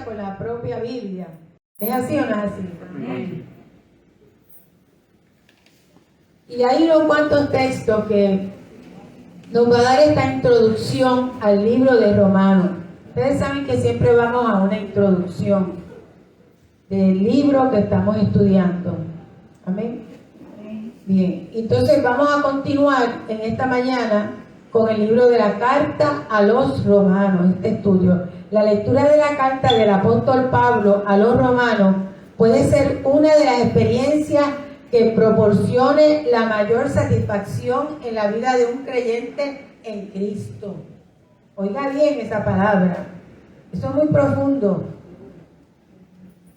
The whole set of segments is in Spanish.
Con la propia Biblia. ¿Es así o no es así? Amén. Y hay unos cuantos textos que nos va a dar esta introducción al libro de Romanos. Ustedes saben que siempre vamos a una introducción del libro que estamos estudiando. Amén. Bien, entonces vamos a continuar en esta mañana con el libro de la carta a los romanos, este estudio. La lectura de la carta del apóstol Pablo a los romanos puede ser una de las experiencias que proporcione la mayor satisfacción en la vida de un creyente en Cristo. Oiga bien esa palabra, eso es muy profundo.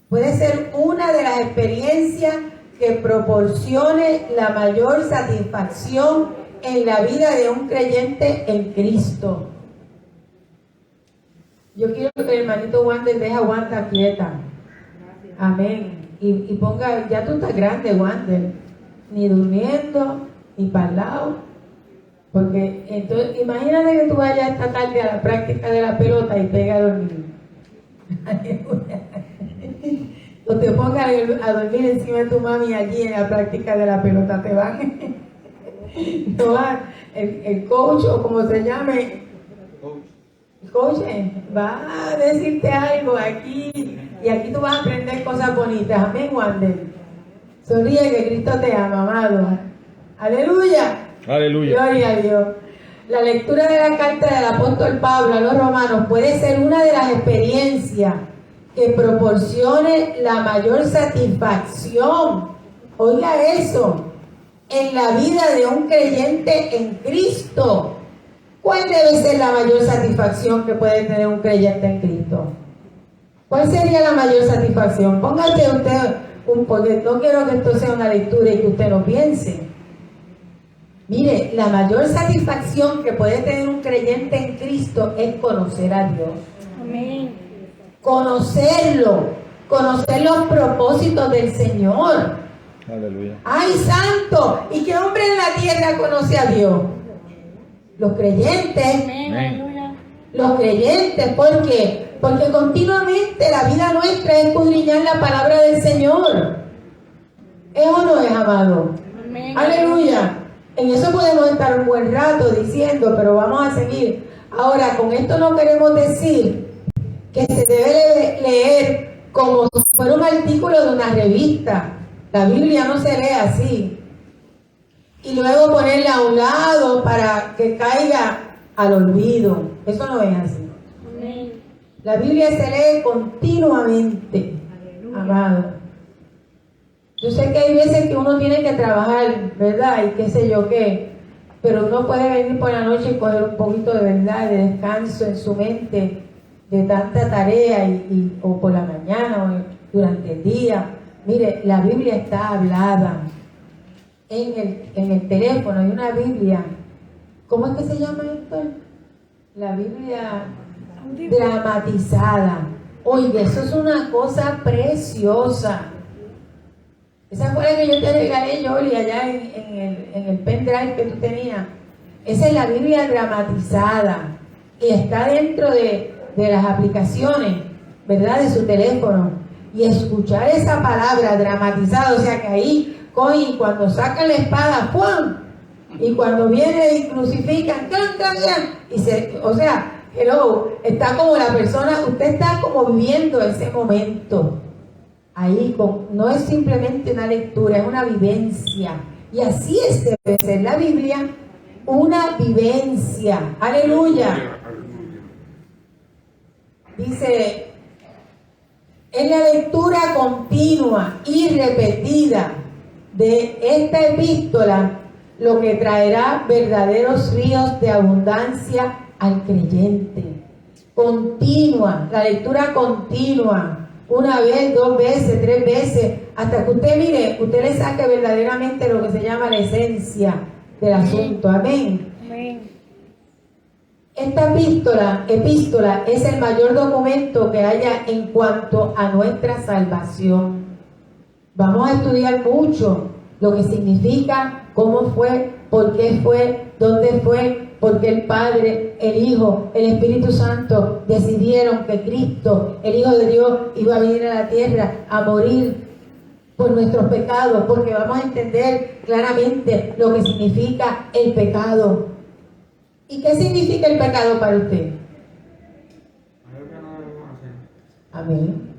Puede ser una de las experiencias que proporcione la mayor satisfacción en la vida de un creyente en Cristo. Yo quiero que el hermanito Wander deje a Wanda quieta. Amén. Y ponga, ya tú estás grande, Wander. Ni durmiendo, ni para el lado. Porque entonces, imagínate que tú vayas esta tarde a la práctica de la pelota y pega a dormir. O te pongas a dormir encima de tu mami allí en la práctica de la pelota. Te van. No va, el coach o como se llame. Coach, va a decirte algo aquí y aquí tú vas a aprender cosas bonitas. Amén, Wander. Sonríe que Cristo te ama, amado. Aleluya. Aleluya. Gloria a Dios. La lectura de la carta del apóstol Pablo a los romanos puede ser una de las experiencias que proporcione la mayor satisfacción. Oiga eso. En la vida de un creyente en Cristo. ¿Cuál debe ser la mayor satisfacción que puede tener un creyente en Cristo? ¿Cuál sería la mayor satisfacción? Póngase usted porque no quiero que esto sea una lectura y que usted no piense. Mire, la mayor satisfacción que puede tener un creyente en Cristo es conocer a Dios. Amén. Conocerlo, conocer los propósitos del Señor. Aleluya. ¡Ay, santo! ¿Y qué hombre en la tierra conoce a Dios? Los creyentes. Amén. Aleluya. Los creyentes, ¿por qué? Porque continuamente la vida nuestra es escudriñar la palabra del Señor. ¿Es o no es, amado? Amén. Aleluya. En eso podemos estar un buen rato diciendo, pero vamos a seguir. Ahora, con esto no queremos decir que se debe leer como si fuera un artículo de una revista. La Biblia no se lee así. Y luego ponerla a un lado para que caiga al olvido. Eso no es así. Amén. La Biblia se lee continuamente, amado. Yo sé que hay veces que uno tiene que trabajar, ¿verdad? Y qué sé yo qué. Pero uno puede venir por la noche y coger un poquito de verdad, de descanso en su mente, de tanta tarea, o por la mañana o durante el día. Mire, la Biblia está hablada. En el teléfono hay una Biblia. ¿Cómo es que se llama esto? La Biblia dramatizada. Oye, eso es una cosa preciosa. Esa fue la que yo te regalé, Yoli, allá en el pendrive que tú tenías. Esa es la Biblia dramatizada. Y está dentro de las aplicaciones, ¿verdad? De su teléfono. Y escuchar esa palabra dramatizada, o sea que ahí, cuando sacan la espada, ¡pum! Y cuando viene y crucifican, ¡can, can, can! O sea, hello, está como la persona, usted está como viviendo ese momento. Ahí, no es simplemente una lectura, es una vivencia. Y así debe ser la Biblia, una vivencia. ¡Aleluya! Dice, en la lectura continua y repetida de esta epístola, lo que traerá verdaderos ríos de abundancia al creyente. continua, la lectura continua, una vez, 2 veces, 3 veces, hasta que usted mire, usted le saque verdaderamente lo que se llama la esencia del asunto. Amén. Amén. Esta epístola es el mayor documento que haya en cuanto a nuestra salvación. Vamos a estudiar mucho lo que significa, cómo fue, por qué fue, dónde fue, por qué el Padre, el Hijo, el Espíritu Santo decidieron que Cristo, el Hijo de Dios, iba a venir a la tierra a morir por nuestros pecados, porque vamos a entender claramente lo que significa el pecado. ¿Y qué significa el pecado para usted? Amén.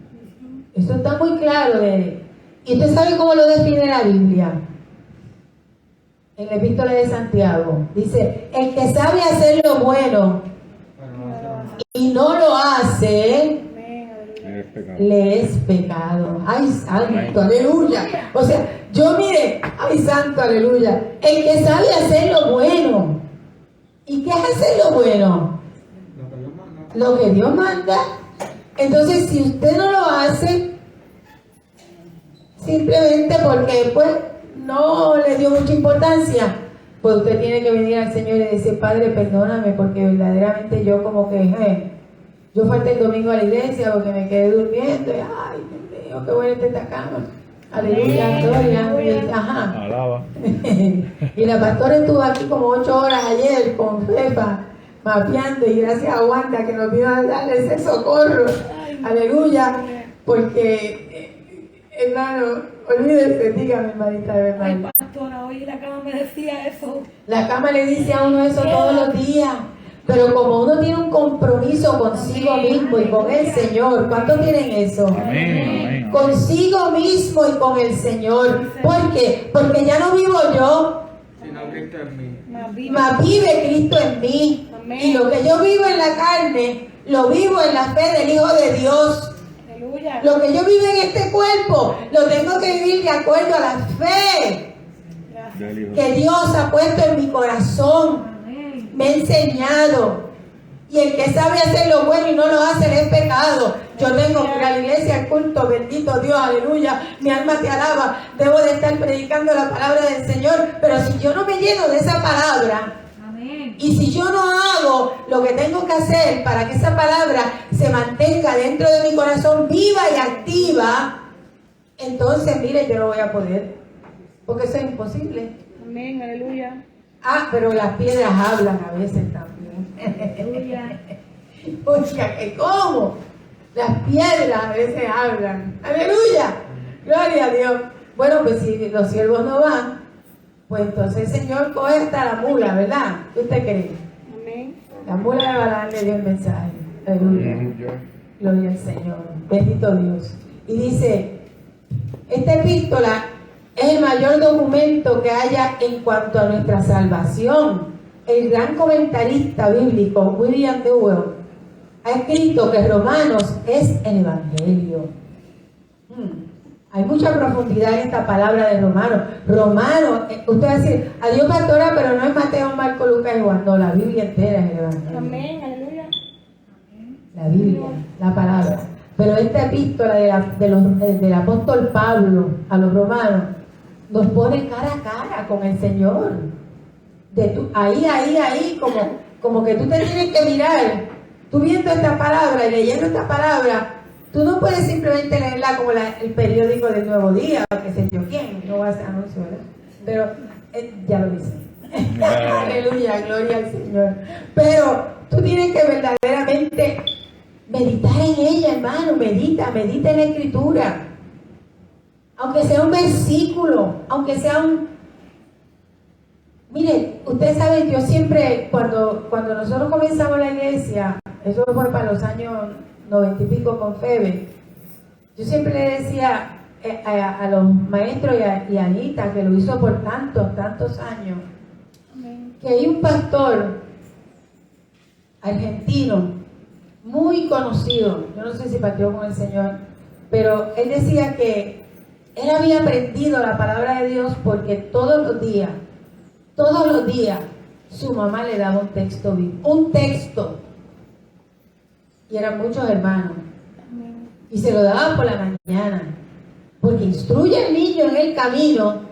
Eso está muy claro. ¿Y usted sabe cómo lo define la Biblia? En la epístola de Santiago dice: el que sabe hacer lo bueno y no lo hace, le es pecado. ¡Ay, santo! ¡Aleluya! O sea, yo mire, ¡ay, santo! ¡Aleluya! El que sabe hacer lo bueno. ¿Y qué es hacer lo bueno? Lo que Dios manda. Entonces, si usted no lo hace, simplemente porque pues no le dio mucha importancia, pues usted tiene que venir al Señor y decir: Padre, perdóname, porque verdaderamente yo como que yo falté el domingo a la iglesia porque me quedé durmiendo y ay, Dios mío, qué buena está esta cama. Aleluya, gloria. Ajá. Alaba. Y la pastora estuvo aquí como 8 horas ayer con Fefa, mapeando, y gracias a Wanda que nos vino a dar ese socorro. Aleluya. Porque, hermano, olvídese, dígame, hermanita, ¿verdad? Ay, pastora, hoy la cama me decía eso. La cama le dice a uno eso todos los días. Pero como uno tiene un compromiso consigo mismo y con el Señor, ¿cuántos tienen eso? Amén. Consigo mismo y con el Señor. ¿Por qué? Porque ya no vivo yo, sino Cristo en mí. mas vive Cristo en mí. Amén. Y lo que yo vivo en la carne, lo vivo en la fe del Hijo de Dios. Aleluya. Lo que yo vivo en este cuerpo, lo tengo que vivir de acuerdo a la fe Gracias. que Dios ha puesto en mi corazón. Amén. Me ha enseñado. Y el que sabe hacer lo bueno y no lo hace es pecado. Yo tengo que ir a la iglesia, al culto, bendito Dios, aleluya. Mi alma te alaba. Debo de estar predicando la palabra del Señor. Pero si yo no me lleno de esa palabra, Amén. y si yo no hago lo que tengo que hacer para que esa palabra se mantenga dentro de mi corazón viva y activa, entonces, mire, yo no voy a poder. Porque eso es imposible. Amén. Aleluya. Ah, pero las piedras hablan a veces también. Aleluya. Oiga, ¿que cómo? Las piedras a veces hablan. Aleluya. Gloria a Dios. Bueno, pues si los siervos no van, pues entonces el Señor coge hasta la mula, ¿verdad? ¿Qué usted cree? Amén. La mula de Balaam le dio el mensaje. Aleluya. Gloria al Señor. Bendito Dios. Y dice, esta epístola es el mayor documento que haya en cuanto a nuestra salvación. El gran comentarista bíblico William Dewey ha escrito que Romanos es el Evangelio. Hay mucha profundidad en esta palabra de Romanos. Romanos, usted va a decir, adiós pastora, pero no es Mateo, Marco, Lucas y Juan. No, la Biblia entera es el Evangelio. Amén. Aleluya. La Biblia, la palabra. Pero esta epístola del apóstol Pablo a los romanos nos pone cara a cara con el Señor. Ahí, como que tú te tienes que mirar. Tú viendo esta palabra y leyendo esta palabra, tú no puedes simplemente leerla como el periódico del Nuevo Día, o qué sé yo quién, no va a hacer anuncio, ¿verdad? Pero ya lo dice. Aleluya, gloria al Señor. Pero tú tienes que verdaderamente meditar en ella, hermano. Medita en la Escritura. Aunque sea un versículo, aunque sea Mire, usted sabe, yo siempre, cuando nosotros comenzamos la iglesia, eso fue para los años 90 y pico con Febe, yo siempre le decía a los maestros y a Anita, que lo hizo por tantos años, que hay un pastor argentino muy conocido, yo no sé si partió con el Señor, pero él decía que él había aprendido la palabra de Dios porque todos los días, su mamá le daba un texto bíblico, un texto. Y eran muchos hermanos. Amén. Y se lo daban por la mañana. Porque instruye al niño en el camino.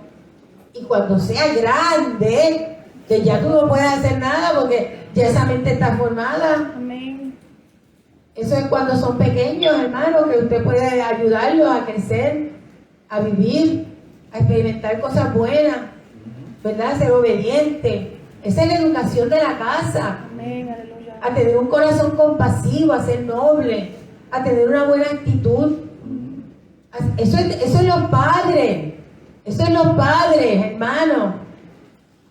Y cuando sea grande, que ya tú no puedes hacer nada porque ya esa mente está formada. Amén. Eso es cuando son pequeños, hermanos, que usted puede ayudarlos a crecer, a vivir, a experimentar cosas buenas, ¿verdad? Ser obediente. Esa es la educación de la casa. Amén. Aleluya. A tener un corazón compasivo, a ser noble, a tener una buena actitud. Eso es los padres. Eso es los padres, hermano.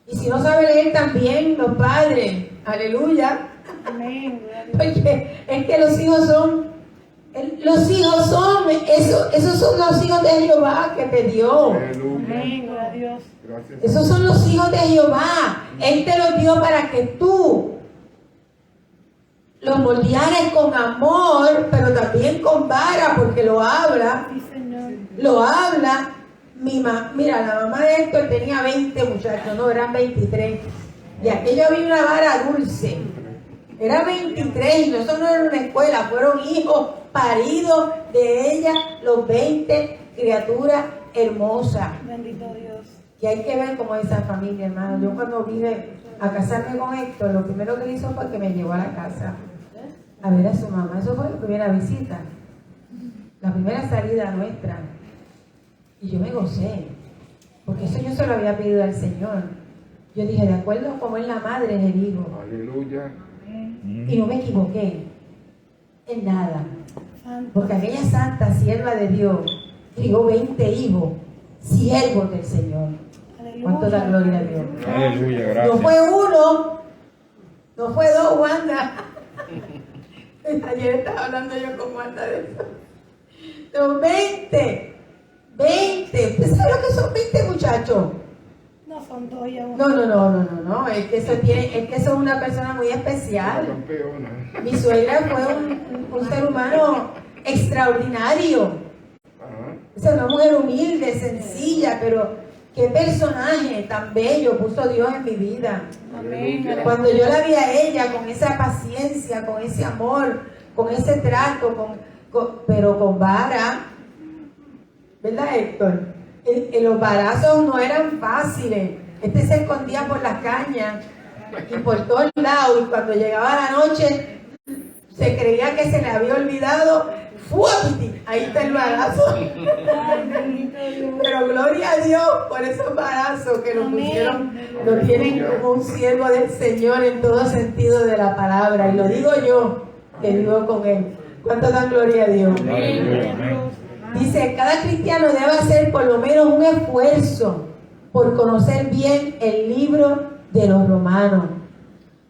Y si no sabe leer también, los padres. Aleluya. Amén. Gloria a Dios. Porque es que los hijos son, esos son los hijos de Jehová que te dio. Aleluya. Amén. Gloria a Dios. Gracias. Esos son los hijos de Jehová. Él te los dio para que tú los moldearas con amor, pero también con vara, porque lo habla. Sí, Señor. Lo habla. Mira, la mamá de Héctor tenía 20 muchachos, no, eran 23. Y aquello había una vara dulce. Era 23 y eso no era una escuela, fueron hijos paridos de ella, los 20 criaturas hermosas. Bendito Dios. Que hay que ver cómo es esa familia, hermano. Yo cuando vine a casarme con Héctor, lo primero que hizo fue que me llevó a la casa a ver a su mamá. Eso fue la primera visita, la primera salida nuestra. Y yo me gocé, porque eso yo se lo había pedido al Señor. Yo dije, de acuerdo a cómo es la madre, es el hijo. Aleluya. Y no me equivoqué en nada. Santo. Porque aquella santa sierva de Dios crió 20 hijos, siervos del Señor. Aleluya. ¿Cuánto da gloria a Dios? Aleluya, No gracias. fue uno, no fue dos, Wanda. Ayer estaba hablando yo con Wanda de eso. Son 20. ¿Usted sabe lo que son 20 muchachos? No son dos y aún. No. Es que eso es una persona muy especial. Campeona. Mi suegra fue un ser humano extraordinario. Ajá. Es una mujer humilde, sencilla, pero qué personaje tan bello puso Dios en mi vida. Amén. Aleluya. Cuando yo la vi a ella con esa paciencia, con ese amor, con ese trato, pero con vara, ¿verdad, Héctor? Los varazos no eran fáciles. Este se escondía por las cañas y por todos lados, y cuando llegaba la noche se creía que se le había olvidado. ¡Fuati! Ahí está el barazo. Ay, bendito Dios. Pero gloria a Dios por esos barazos que lo Amén. pusieron, lo tienen como un siervo del Señor en todo sentido de la palabra. Y lo digo yo, que vivo con Él. ¿Cuánto dan gloria a Dios? Aleluya, amén. Dice, cada cristiano debe hacer por lo menos un esfuerzo por conocer bien el libro de los Romanos,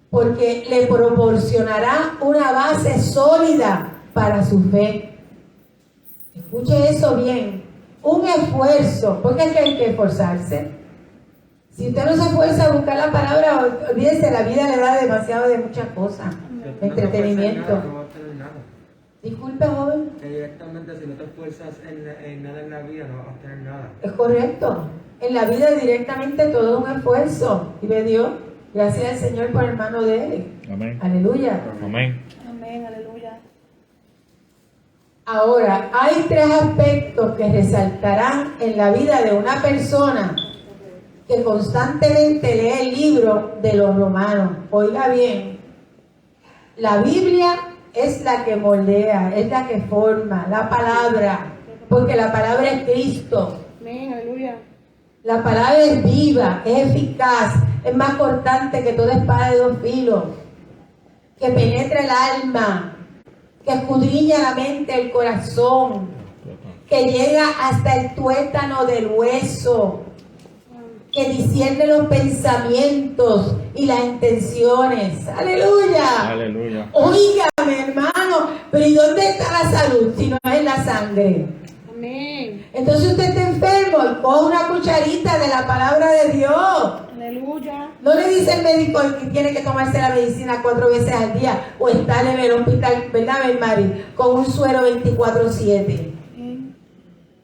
porque le proporcionará una base sólida para su fe. Escuche eso bien, un esfuerzo, porque es que hay que esforzarse. Si usted no se esfuerza a buscar la palabra, olvídese, la vida le da demasiado de muchas cosas, entretenimiento. No vas a tener nada. Disculpe, joven. Que directamente, si no te esfuerzas en nada en la vida, no vas a tener nada. Es correcto. En la vida directamente todo es un esfuerzo. Y ve Dios, gracias al Señor por el mano de Él. Amén. Aleluya. Amén. Amén. Aleluya. Ahora, hay 3 aspectos que resaltarán en la vida de una persona que constantemente lee el libro de los Romanos. Oiga bien, la Biblia es la que moldea, es la que forma, la palabra, porque la palabra es Cristo. Amén. Aleluya. La palabra es viva, es eficaz, es más cortante que toda espada de 2 filos, que penetra el alma, que escudriña la mente, el corazón, que llega hasta el tuétano del hueso, que discierne los pensamientos y las intenciones. ¡Aleluya! Aleluya. Óigame, hermano, pero ¿y dónde está la salud si no es en la sangre? Amén. Entonces usted está enfermo y coge una cucharita de la palabra de Dios. Aleluya. No le dice el médico que tiene que tomarse la medicina 4 veces al día o estar en el hospital, ¿verdad, Mary? Con un suero 24/7. Amén.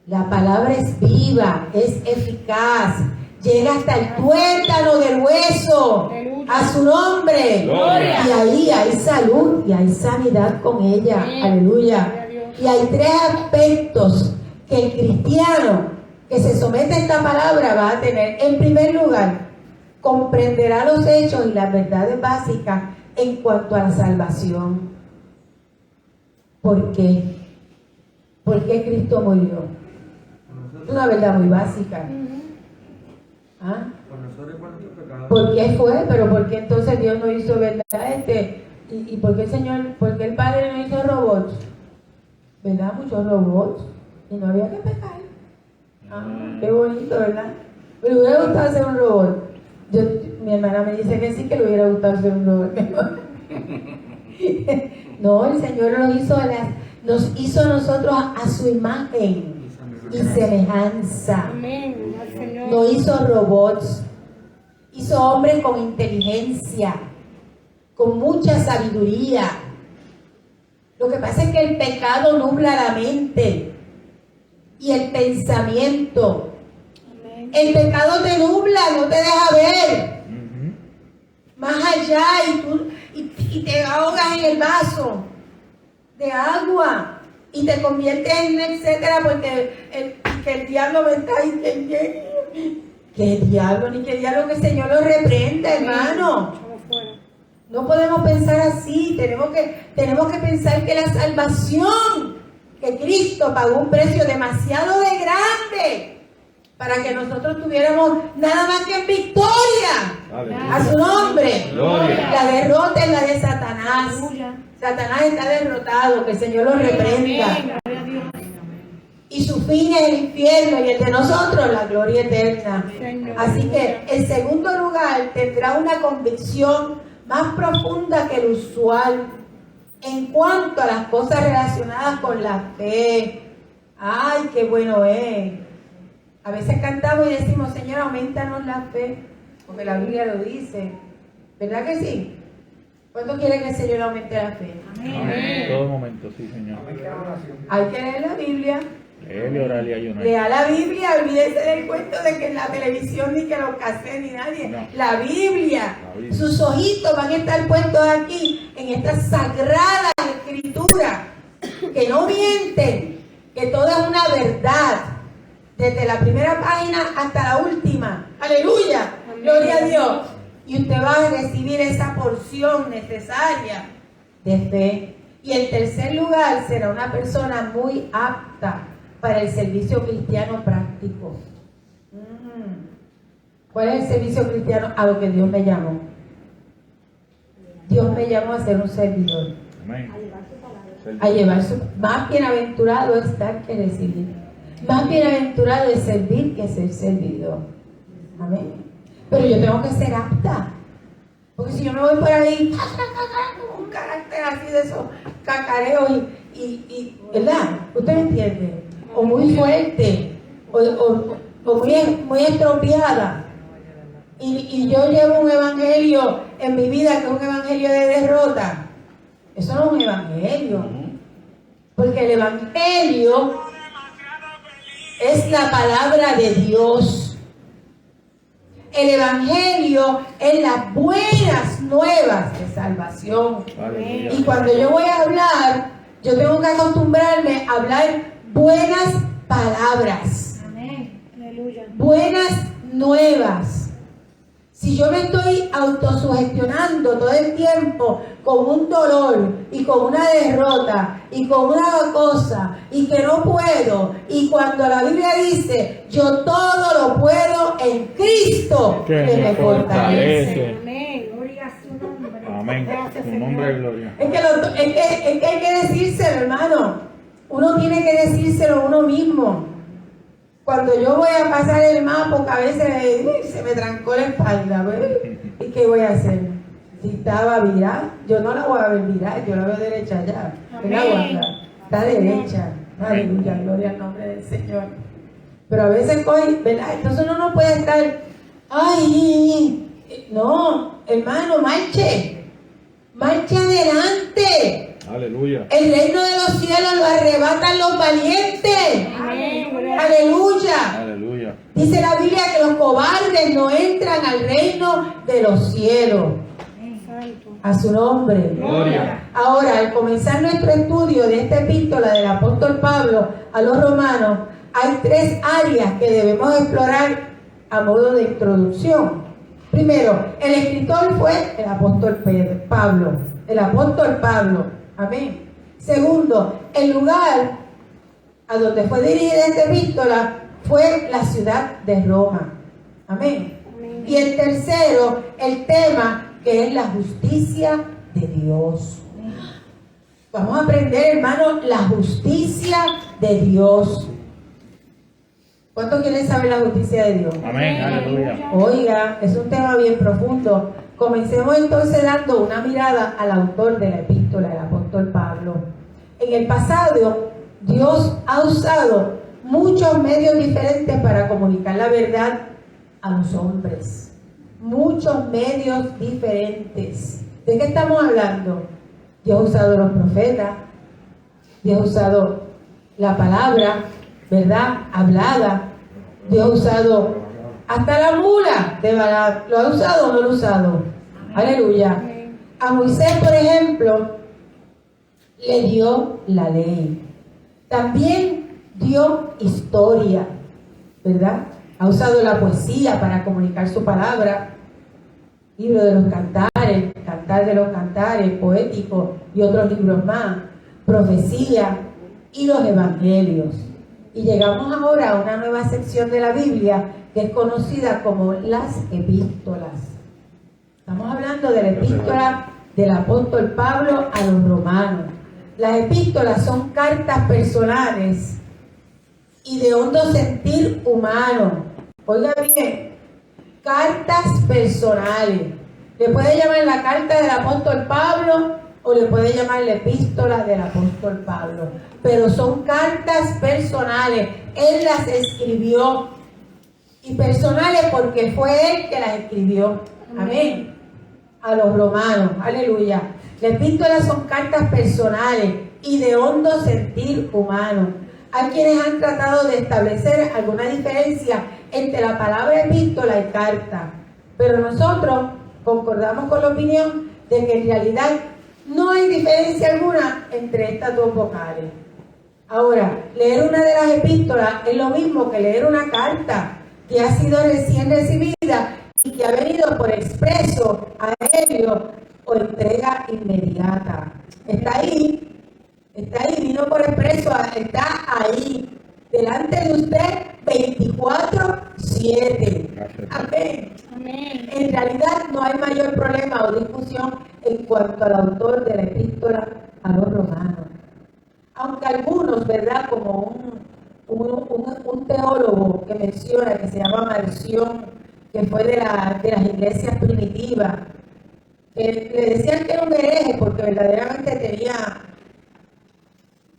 La palabra es viva, es eficaz, llega hasta el tuétano del hueso. Aleluya. A su nombre. Gloria. Y ahí hay salud y hay sanidad con ella. Amén. Aleluya. Gloria a Dios. Y hay tres aspectos que el cristiano que se somete a esta palabra va a tener. En primer lugar, comprenderá los hechos y las verdades básicas en cuanto a la salvación. ¿Por qué? ¿Por qué Cristo murió? Es una verdad muy básica. ¿Ah? Por nosotros y por nuestros pecados. ¿Por qué fue? Pero ¿por qué entonces Dios no hizo verdad ¿Y por qué el Señor, por qué el Padre no hizo robots? ¿Verdad? Muchos robots. Y no había que pecar. Ah, qué bonito, ¿verdad? Me hubiera gustado hacer un robot. Mi hermana me dice que sí, que le hubiera gustado hacer un robot. No, el Señor nos hizo a nosotros a su imagen y semejanza. Amén. Al Señor. No hizo robots, hizo hombres con inteligencia, con mucha sabiduría. Lo que pasa es que el pecado nubla la mente y el pensamiento. Amén. El pecado te nubla, no te deja ver más allá y te ahogas en el vaso de agua y te conviertes en etcétera porque el diablo me está diciendo ¿qué diablo? Ni qué diablo, que el Señor lo reprenda, hermano. Echamos fuera. No podemos pensar así, tenemos que pensar que la salvación, que Cristo pagó un precio demasiado de grande para que nosotros tuviéramos nada más que en victoria. Aleluya. A su nombre. Gloria. La derrota es la de Satanás. Aleluya. Satanás está derrotado, que el Señor lo reprenda. Amén. Gloria a Dios. Y su fin es el infierno y el de nosotros la gloria eterna. Señor. Así que en segundo lugar tendrá una convicción más profunda que el usual en cuanto a las cosas relacionadas con la fe. Ay, qué bueno es. A veces cantamos y decimos, Señor, aumentanos la fe, porque la Biblia lo dice. ¿Verdad que sí? ¿Cuánto quiere que el Señor aumente la fe? Amén. En todo momento, sí, Señor. Hay que leer la Biblia. Leer, orar y ayunar. Lea la Biblia, olvídese del cuento de que en la televisión ni que los casé ni nadie. No. La Biblia. La Biblia. Sus ojitos van a estar puestos aquí en esta sagrada escritura que no mienten, que todo es una verdad. Desde la primera página hasta la última. Aleluya. Amén. Gloria a Dios. Y usted va a recibir esa porción necesaria de fe. Y en tercer lugar, será una persona muy apta para el servicio cristiano práctico. ¿Cuál es el servicio cristiano? A lo que Dios me llamó. Dios me llamó a ser un servidor. Amén. A llevar su... Más bienaventurado es dar que recibir. Más bienaventurado es servir que ser servido. Amén. Pero yo tengo que ser apta. Porque si yo me voy por ahí con un carácter así de esos cacareos y ¿verdad? ¿Usted me entiende? O muy fuerte, o muy estropeada. Y yo llevo un evangelio en mi vida que es un evangelio de derrota. Eso no es un evangelio. Porque el evangelio es la palabra de Dios. El evangelio es las buenas nuevas de salvación. Aleluya. Y cuando yo voy a hablar, yo tengo que acostumbrarme a hablar buenas palabras, Aleluya. buenas nuevas. Si yo me estoy autosugestionando todo el tiempo con un dolor y con una derrota y con una cosa y que no puedo, y cuando la Biblia dice yo todo lo puedo en Cristo Que que me me fortalece. fortalece. Amén. Gloria a su nombre. Amén. Gracias, Su Señor. nombre es gloria. Es que hay que decírselo, hermano. Uno tiene que decírselo a uno mismo. Cuando yo voy a pasar el mapa, porque a veces se me trancó la espalda, pues, ¿y qué voy a hacer? Si estaba virada, yo no la voy a ver virada, yo la veo derecha allá. Amén. Está derecha. Aleluya, gloria al nombre del Señor. Pero a veces coge, ¿verdad? Entonces uno no puede estar, ay, no, hermano, marche adelante. Aleluya. El reino de los cielos lo arrebatan los valientes. Amén. Gloria a Aleluya. Aleluya. Dice la Biblia que los cobardes no entran al reino de los cielos. A su nombre. Gloria. Ahora, al comenzar nuestro estudio de esta epístola del apóstol Pablo a los romanos, hay 3 áreas que debemos explorar a modo de introducción. Primero, el escritor fue el apóstol Pablo. El apóstol Pablo. Amén. Segundo, el lugar a donde fue dirigida esta epístola fue la ciudad de Roma. Amén. Amén. Y el tercero, el tema que es la justicia de Dios. Vamos a aprender, hermanos, la justicia de Dios. ¿Cuántos quieren saber la justicia de Dios? Amén. Aleluya. Oiga, es un tema bien profundo. Comencemos entonces dando una mirada al autor de la epístola, el apóstol Pablo. En el pasado, Dios ha usado muchos medios diferentes para comunicar la verdad a los hombres. Muchos medios diferentes. ¿De qué estamos hablando? Dios ha usado los profetas, Dios ha usado la palabra, ¿verdad? Hablada. Dios ha usado hasta la mula de Balaam. ¿Lo ha usado o no lo ha usado? Aleluya. A Moisés, por ejemplo, le dio la ley. También dio historia, ¿verdad? Ha usado la poesía para comunicar su palabra. Libro de los Cantares, Cantar de los Cantares, poético y otros libros más. Profecía y los evangelios. Y llegamos ahora a una nueva sección de la Biblia que es conocida como las epístolas. Estamos hablando de la epístola del apóstol Pablo a los romanos. Las epístolas son cartas personales y de hondo sentir humano. Oiga bien, cartas personales. Le puede llamar la carta del apóstol Pablo o le puede llamar la epístola del apóstol Pablo. Pero son cartas personales. Él las escribió. Y personales porque fue él que las escribió. Amén. A los romanos. Aleluya. Las epístolas son cartas personales y de hondo sentir humano. Hay quienes han tratado de establecer alguna diferencia entre la palabra epístola y carta. Pero nosotros concordamos con la opinión de que en realidad no hay diferencia alguna entre estas dos vocales. Ahora, leer una de las epístolas es lo mismo que leer una carta que ha sido recién recibida y que ha venido por expreso, aéreo o entrega inmediata. Está ahí, vino por expreso, está ahí, delante de usted 24/7. Amén. Amén. En realidad no hay mayor problema o discusión en cuanto al autor de la epístola a los romanos. Aunque algunos, ¿verdad? Como un teólogo que menciona, que se llama Marción, que fue de las iglesias primitivas, le decían que era un hereje porque verdaderamente tenía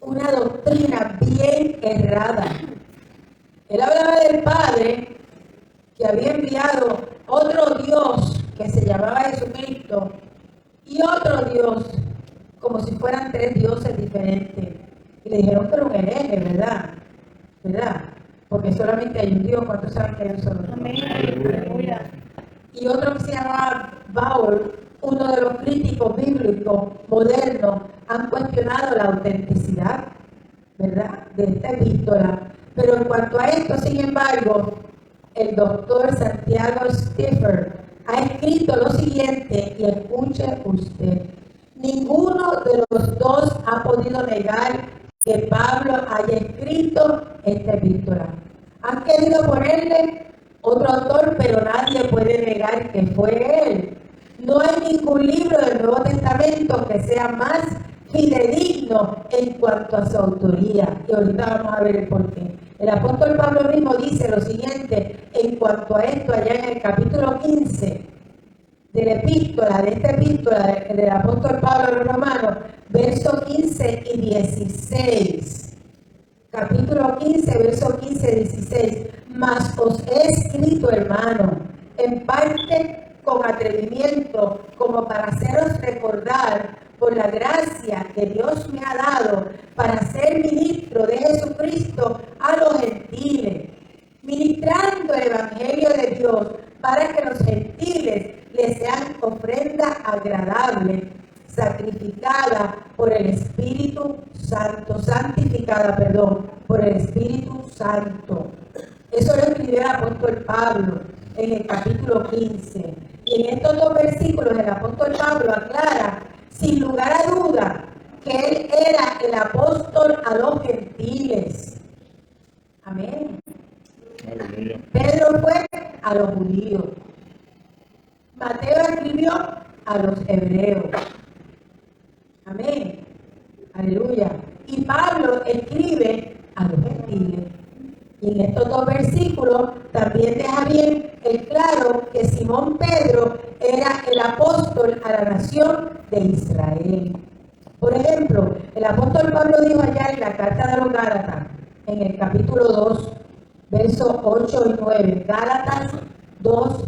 una doctrina bien errada. Él hablaba del Padre que había enviado otro Dios que se llamaba Jesucristo y otro Dios, como si fueran 3 dioses diferentes. Y le dijeron que era un hereje, ¿verdad? ¿Verdad? Porque solamente hay un Dios. ¿Cuántos saben que hay un solo Dios? Amén. Aleluya. Y otro que se llama Bauer, uno de los críticos bíblicos modernos, han cuestionado la autenticidad, ¿verdad?, de esta epístola. Pero en cuanto a esto, sin embargo, el doctor Santiago Stiffer ha escrito lo siguiente, y escuche usted: ninguno de los dos ha podido negar que Pablo haya escrito esta epístola. Han querido ponerle otro autor, pero nadie puede negar que fue él. No hay ningún libro del Nuevo Testamento que sea más fidedigno en cuanto a su autoría. Y ahorita vamos a ver el porqué. El apóstol Pablo mismo dice lo siguiente en cuanto a esto allá en el capítulo 15 de la epístola, de esta epístola del apóstol Pablo a los romanos, versos 15 y 16. Capítulo 15, versos 15 y 16. Mas os he escrito, hermano, en parte con atrevimiento, como para haceros recordar por la gracia que Dios me ha dado para ser ministro de Jesucristo a los gentiles, santificada, por el Espíritu Santo. Eso lo escribió el apóstol Pablo en el capítulo 15. Y en estos dos versículos el apóstol Pablo aclara, sin lugar a duda, que él era el apóstol a los gentiles. Amén. Aleluya. Pedro fue a los judíos. Mateo escribió a los hebreos. Amén. Aleluya. Y Pablo escribe a los gentiles. Y en estos dos versículos también deja bien el claro que Simón Pedro era el apóstol a la nación de Israel. Por ejemplo, el apóstol Pablo dijo allá en la carta de los Gálatas, en el capítulo 2, versos 8 y 9. Gálatas 2,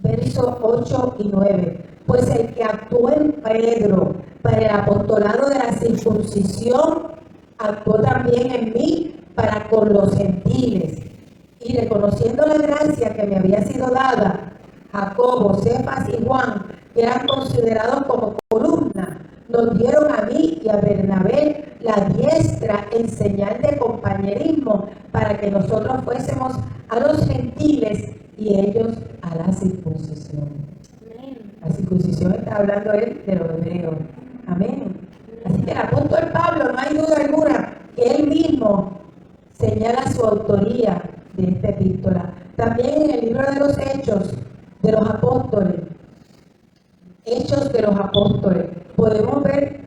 versos 8 y 9. Pues el que actuó en Pedro para el apostolado de la circuncisión, actuó también en mí para con los gentiles. Y reconociendo la gracia que me había sido dada, Jacobo, Cefas y Juan, que eran considerados como columna, nos dieron a mí y a Bernabé la diestra en señal de compañerismo para que nosotros fuésemos a los gentiles y ellos a la circuncisión. La circuncisión está hablando él de los hebreos. Amén. Así que el apóstol Pablo, no hay duda alguna que él mismo señala su autoría de esta epístola. También en el libro de los Hechos de los Apóstoles, Hechos de los Apóstoles, podemos ver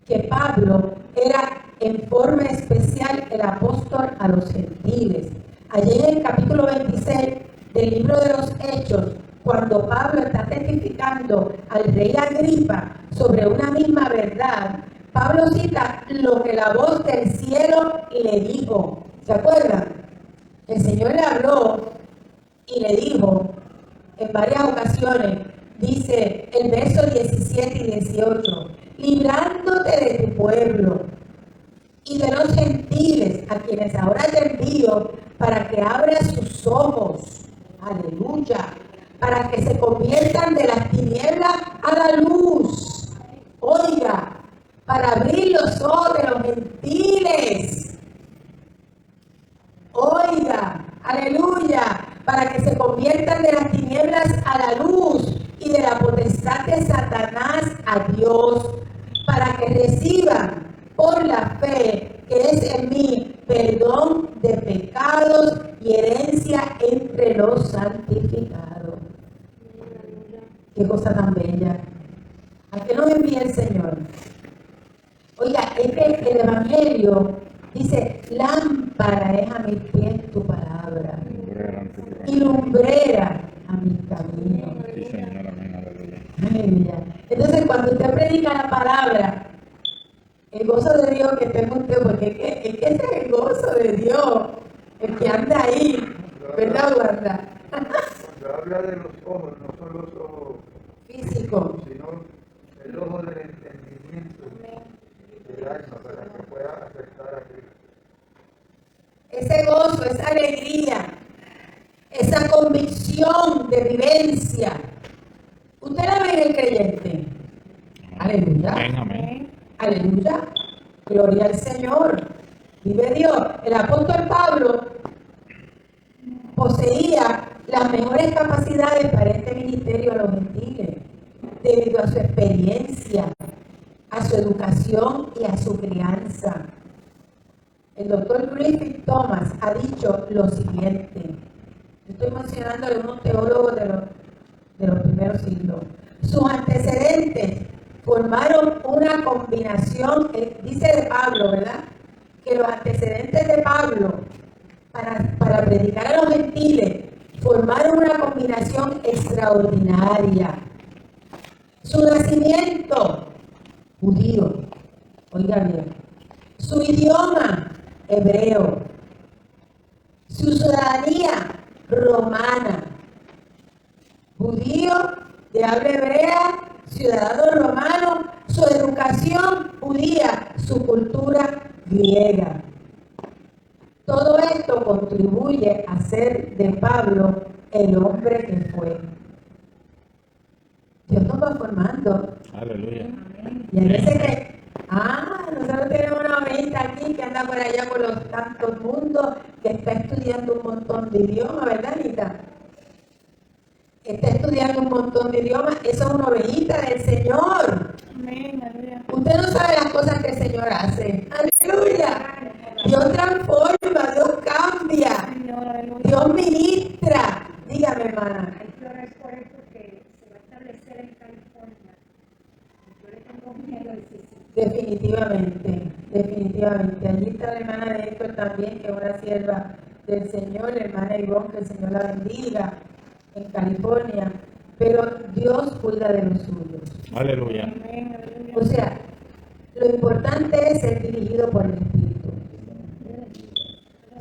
que Pablo era en forma especial el apóstol a los gentiles. Allí en el capítulo 26 del libro de los Hechos, cuando Pablo está testificando al rey Agripa sobre una misma verdad, Pablo cita lo que la voz del cielo le dijo. ¿Se acuerdan? El Señor le habló y le dijo en varias ocasiones, dice el verso 17 y 18, librándote de tu pueblo y de los gentiles a quienes ahora te envío para que abras sus ojos, aleluya, para que se conviertan de las tinieblas a la luz. Oiga, para abrir los ojos de los gentiles. Oiga, aleluya, para que se conviertan de las tinieblas a la luz y de la potestad de Satanás a Dios, para que reciban por la fe que es en mí perdón de pecados y herencia entre los santificados. Qué cosa tan bella. ¿A qué nos envía el Señor? Oiga, el Evangelio dice, lámpara es a mis pies tu palabra y lumbrera a mis caminos. Sí, Señor, amén, aleluya. Aleluya. Entonces, cuando usted predica la palabra, el gozo de Dios que esté en usted, porque es que ese es el gozo de Dios, el que anda ahí, ¿verdad, Wanda? Cuando habla de los ojos, no son los ojos Físico. sino el ojo del entendimiento del alma para que pueda aceptar a Cristo. Ese gozo, esa alegría, esa convicción de vivencia. ¿Usted la ve en el creyente? Aleluya. Amén, amén. Aleluya. Gloria al Señor. Vive Dios. El apóstol Pablo poseía las mejores capacidades para este ministerio a los gentiles, debido a su experiencia, a su educación y a su crianza. El doctor Griffith Thomas ha dicho lo siguiente. Yo estoy mencionando a unos teólogos de los primeros siglos. Sus antecedentes formaron una combinación, dice de Pablo, ¿verdad? Que los antecedentes de Pablo para predicar a los gentiles formaron una combinación extraordinaria. Su nacimiento, judío, oiga bien. Su idioma, hebreo. Su ciudadanía, romana. Judío de habla hebrea, ciudadano romano, su educación judía, su cultura griega. Todo esto contribuye a hacer de Pablo el hombre que fue. Dios nos va formando. Aleluya. Y hay veces que Nosotros tenemos una ovejita aquí que anda por allá por los tantos mundos, que está estudiando un montón de idiomas, ¿verdad, Anita? Está estudiando un montón de idiomas. Esa es una ovejita del Señor. Amén, aleluya. Usted no sabe las cosas que el Señor hace. ¡Aleluya! Dios transforma, Dios cambia, Señor, aleluya. Dios ministra. Dígame, hermana. Hay que orar por él porque se va a establecer en California. Yo le tengo miedo a ese sitio. Definitivamente, definitivamente. Allí está la hermana de Héctor también, que es una sierva del Señor, la hermana Ivonne, que el Señor la bendiga, en California. Pero Dios cuida de los suyos. Aleluya. Amén, aleluya. O sea, lo importante es ser dirigido por el Espíritu.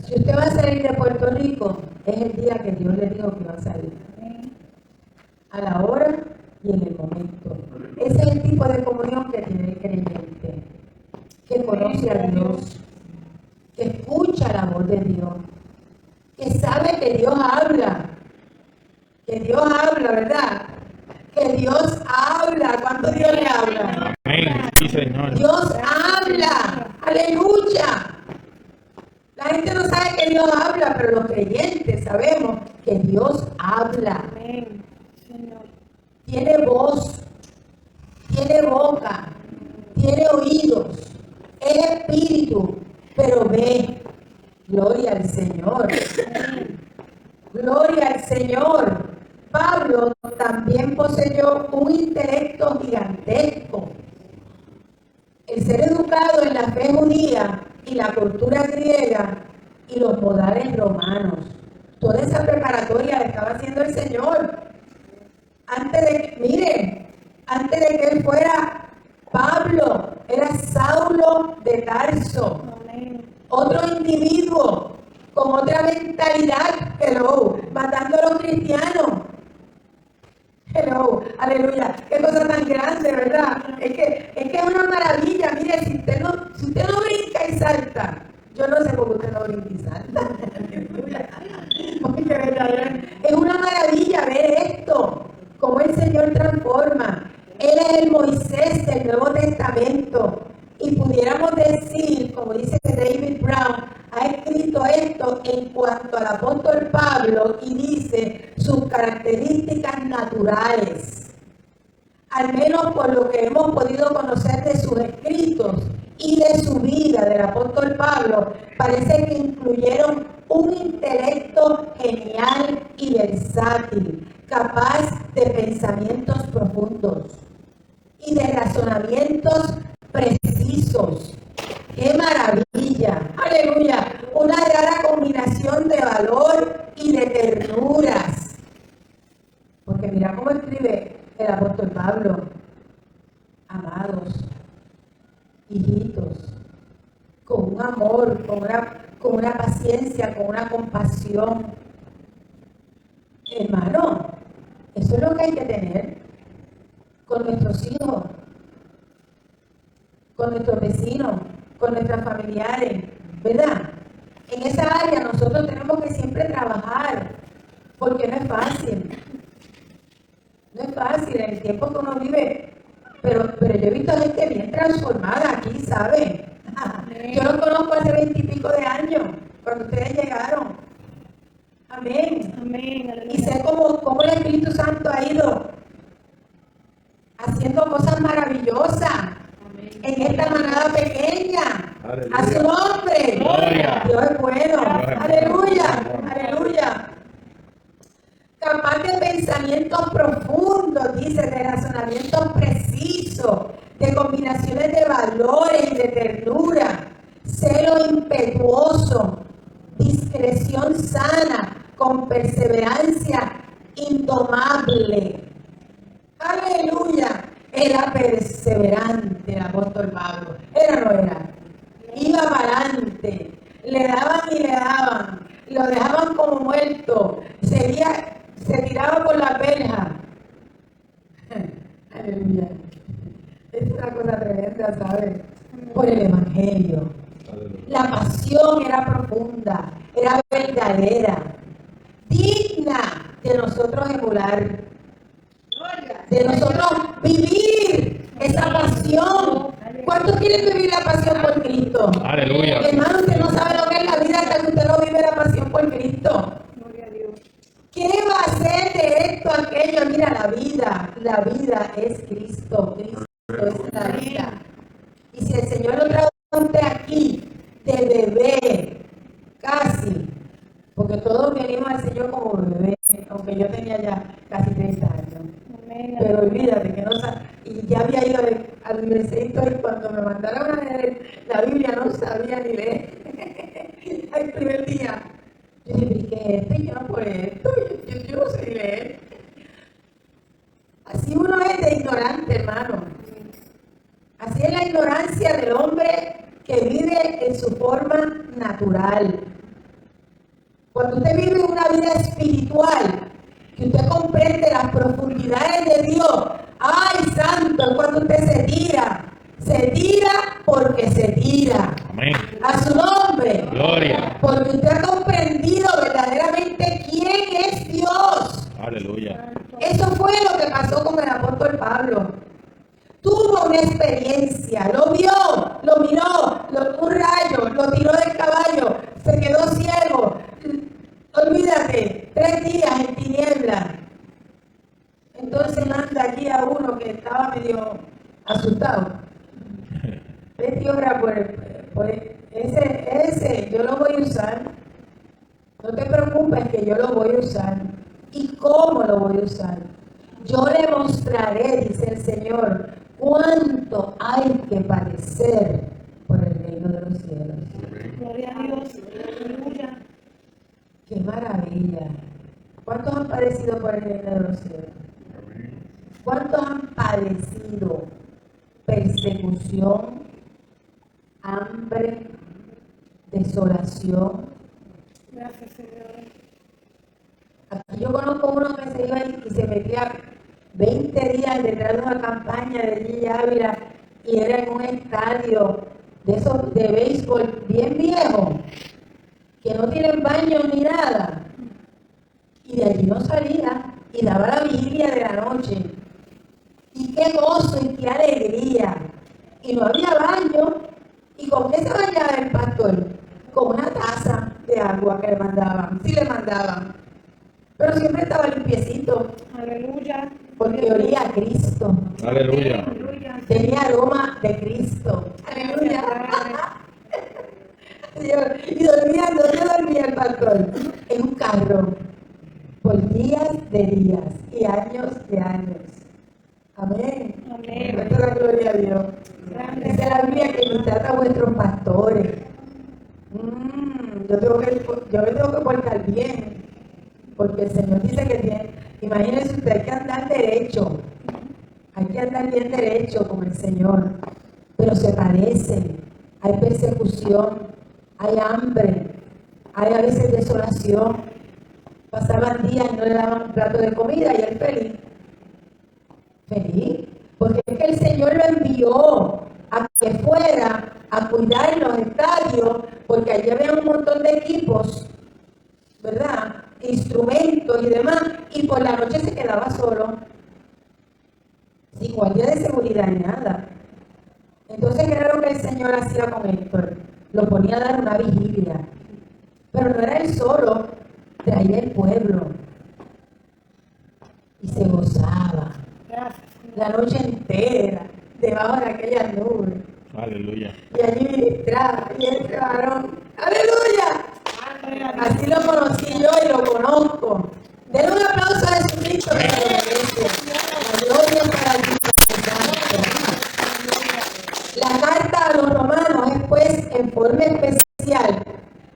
Si usted va a salir de Puerto Rico, es el día que Dios le dijo que va a salir. A la hora y en el momento. Ese es el tipo de comunión que tiene el creyente, que conoce a Dios, que escucha la voz de Dios, que sabe que Dios habla, ¿verdad? Que Dios habla. ¿Cuánto Dios le habla? Amén. Sí, Señor. Dios habla. Aleluya. La gente no sabe que Dios habla, pero los creyentes sabemos que Dios habla. Amén, Señor. Tiene voz, tiene boca, tiene oídos, es espíritu, pero ve. Gloria al Señor. Gloria al Señor. Pablo también poseyó un intelecto gigantesco. El ser educado en la fe judía y la cultura griega y los modales romanos. Toda esa preparatoria la estaba haciendo el Señor. Antes de que él fuera Pablo, era Saulo de Tarso. Amén. Otro individuo con otra mentalidad, matando a los cristianos. Aleluya, qué cosa tan grande, ¿verdad? Es que es una maravilla. Mire, si usted no brinca y salta, yo no sé por qué usted no brinca y salta. Aleluya. Porque verdad, es una maravilla ver esto, cómo el Señor transforma. Él es el Moisés del Nuevo Testamento. Y pudiéramos decir, como dice David Brown, ha escrito esto en cuanto al apóstol Pablo y dice sus características naturales. Al menos por lo que hemos podido conocer de sus escritos y de su vida del apóstol Pablo, parece que incluyeron un intelecto genial y versátil, capaz de pensamientos profundos y de razonamientos precisos. ¡Qué maravilla! ¡Aleluya! Una rara combinación de valor y de ternuras. Porque mira cómo escribe el apóstol Pablo. Amados, hijitos, con un amor, con una paciencia, con una compasión. Hermano, eso es lo que hay que tener con nuestros hijos, con nuestros vecinos, con nuestros familiares, ¿verdad? En esa área nosotros tenemos que siempre trabajar, porque no es fácil. No es fácil en el tiempo que uno vive, pero yo he visto gente bien transformada aquí, ¿saben? Yo los conozco hace 20 y pico de años, cuando ustedes llegaron. Amén. Amén, Y aleluya. sé cómo el Espíritu Santo ha ido haciendo cosas maravillosas en esta manada pequeña. Aleluya. A su nombre. Gloria. Dios es bueno. Gloria. Aleluya. Aleluya. Capaz de pensamientos profundos, dice, de razonamientos precisos, de combinaciones de valores y de ternura, celo impetuoso, discreción sana, con perseverancia indomable. Aleluya. Era perseverante el apóstol Pablo. ¿Era o no era? Iba para adelante. Le daban y le daban. Lo dejaban como muerto. Se tiraba por la verja. Aleluya. Es una cosa tremenda, ¿sabes? Por el Evangelio. Aleluya. La pasión era profunda, era verdadera, digna de nosotros emular, de nosotros vivir esa pasión. ¿Cuántos ¿Cuántos quieren vivir la pasión por Cristo? Aleluya. Hermano, usted no sabe lo que es la vida hasta que usted no vive la pasión por Cristo. Gloria a Dios. ¿Qué va a hacer de esto, aquello? Mira, la vida es Cristo. Cristo es la vida. Y si el Señor lo trajo a usted aquí, de bebé, casi, porque todos venimos al Señor como bebé, aunque yo tenía ya casi 30 años. Amén. Pero olvídate que no sabía, y ya había ido al universidad y cuando me mandaron a leer la Biblia no sabía ni leer. El primer día, yo dije, ¿qué es esto? Yo no puedo esto, yo no sé leer. Así uno es de ignorante, hermano. Así es la ignorancia del hombre que vive en su forma natural. Cuando usted vive una vida espiritual, que usted comprende las profundidades de Dios, ¡ay, santo! Cuando usted se tira porque se tira. Amén. A su nombre. Gloria. Porque usted ha comprendido verdaderamente quién es Dios. Aleluya. Eso fue lo que pasó con el apóstol Pablo. Tuvo una experiencia, lo vio, lo miró, un rayo, lo tiró del caballo, se quedó ciego. Olvídate, 3 días en tinieblas. Entonces manda aquí a uno que estaba medio asustado. Vete y obra por ese, yo lo voy a usar. No te preocupes que yo lo voy a usar. ¿Y cómo lo voy a usar? Yo le mostraré, dice el Señor, cuánto hay que padecer por el reino de los cielos. Gloria a Dios. Aleluya. ¡Qué maravilla! ¿Cuántos han padecido por el reino de los cielos? ¿Cuántos han padecido persecución, hambre, desolación? Gracias, Señor. Aquí yo conozco uno que se iba y se metía 20 días detrás de una campaña de Gigi Ávila y era en un estadio de esos de béisbol bien viejo, que no tienen baño ni nada. Y de allí no salía y daba la vigilia de la noche. Y qué gozo y qué alegría. Y no había baño. ¿Y con qué se bañaba el pastor? Con una taza de agua que le mandaban. Sí le mandaban. Pero siempre estaba limpiecito. Aleluya. Porque olía a Cristo. Aleluya. Aleluya. Tenía aroma de Cristo. Aleluya. Y dormía, ¿dónde dormía el pastor? En un carro. Por días de días y años de años. Amén. Amén. Esto es la gloria a Dios. Grande. Dice la Biblia que ministrad a vuestros pastores. Yo me tengo que portar bien. Porque el Señor dice que tiene. Imagínense usted, hay que andar derecho. Hay que andar bien derecho con el Señor. Pero se padece. Hay persecución. Hay hambre. Hay a veces desolación. Pasaban días y no le daban un plato de comida y él feliz. Feliz. Porque es que el Señor lo envió a que fuera a cuidar los estadios, porque allí había un montón de equipos, ¿verdad? Instrumentos y demás, y por la noche se quedaba solo, sin guardia de seguridad ni nada. Entonces, ¿qué era lo que el Señor hacía con Héctor? Lo ponía a dar una vigilia. Pero no era él solo, traía el pueblo. Y se gozaba Gracias. la noche entera, debajo de aquellas nubes. Aleluya. Y allí ministraba, y este varón, ¡aleluya! Así lo conocí yo y lo conozco. Denle un aplauso a Jesucristo que lo merece. La gloria es para Dios. La carta a los romanos es pues en forma especial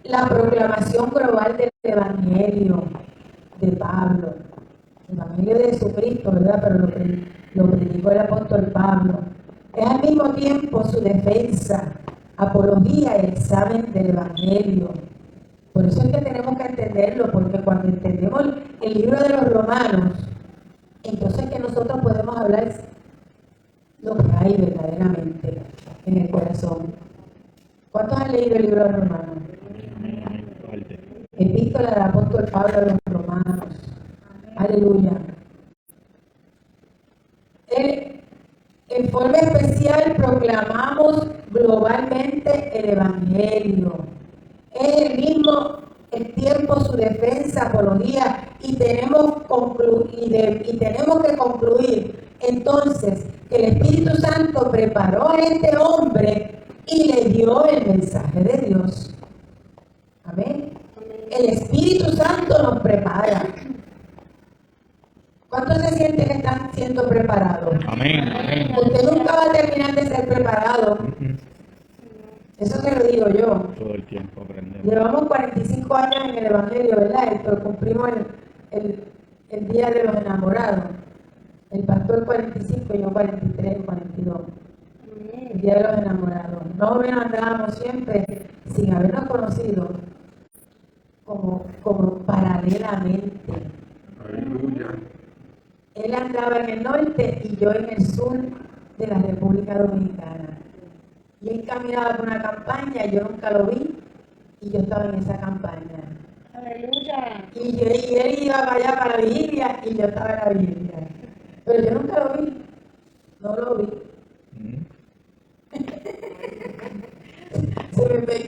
la proclamación global del Evangelio de Pablo. El Evangelio de Jesucristo, ¿verdad? Pero lo predicó el apóstol Pablo. Es al mismo tiempo su defensa, apología y examen del Evangelio. Por eso es que tenemos que entenderlo, porque cuando entendemos el libro de los Romanos, entonces que nosotros podemos hablar lo que hay verdaderamente en el corazón. ¿Cuántos han leído el libro de los Romanos? Amén, amén. Parte. Epístola del apóstol Pablo a los Romanos. Aleluya. En forma especial proclamamos mismo tiempo su defensa, apología, y tenemos que concluir entonces que el Espíritu Santo preparó a este hombre y le dio el mensaje de Dios. Amén. El Espíritu Santo nos prepara. ¿Cuántos se sienten que están siendo preparados? Amén. Amén. Usted nunca va a terminar de ser preparado. Eso te lo digo yo. Todo el tiempo aprendemos. Llevamos 45 años en el Evangelio, ¿verdad? Esto cumplimos el Día de los Enamorados. El pastor 45, yo 43, 42. El Día de los Enamorados. Más o menos andábamos siempre sin habernos conocido como paralelamente. Aleluya. Él andaba en el norte y yo en el sur de la República Dominicana. Y él caminaba por una campaña, yo nunca lo vi, y yo estaba en esa campaña. Aleluya. Y él iba para allá para la vigilia, y yo estaba en la vigilia. Pero yo nunca lo vi, no lo vi.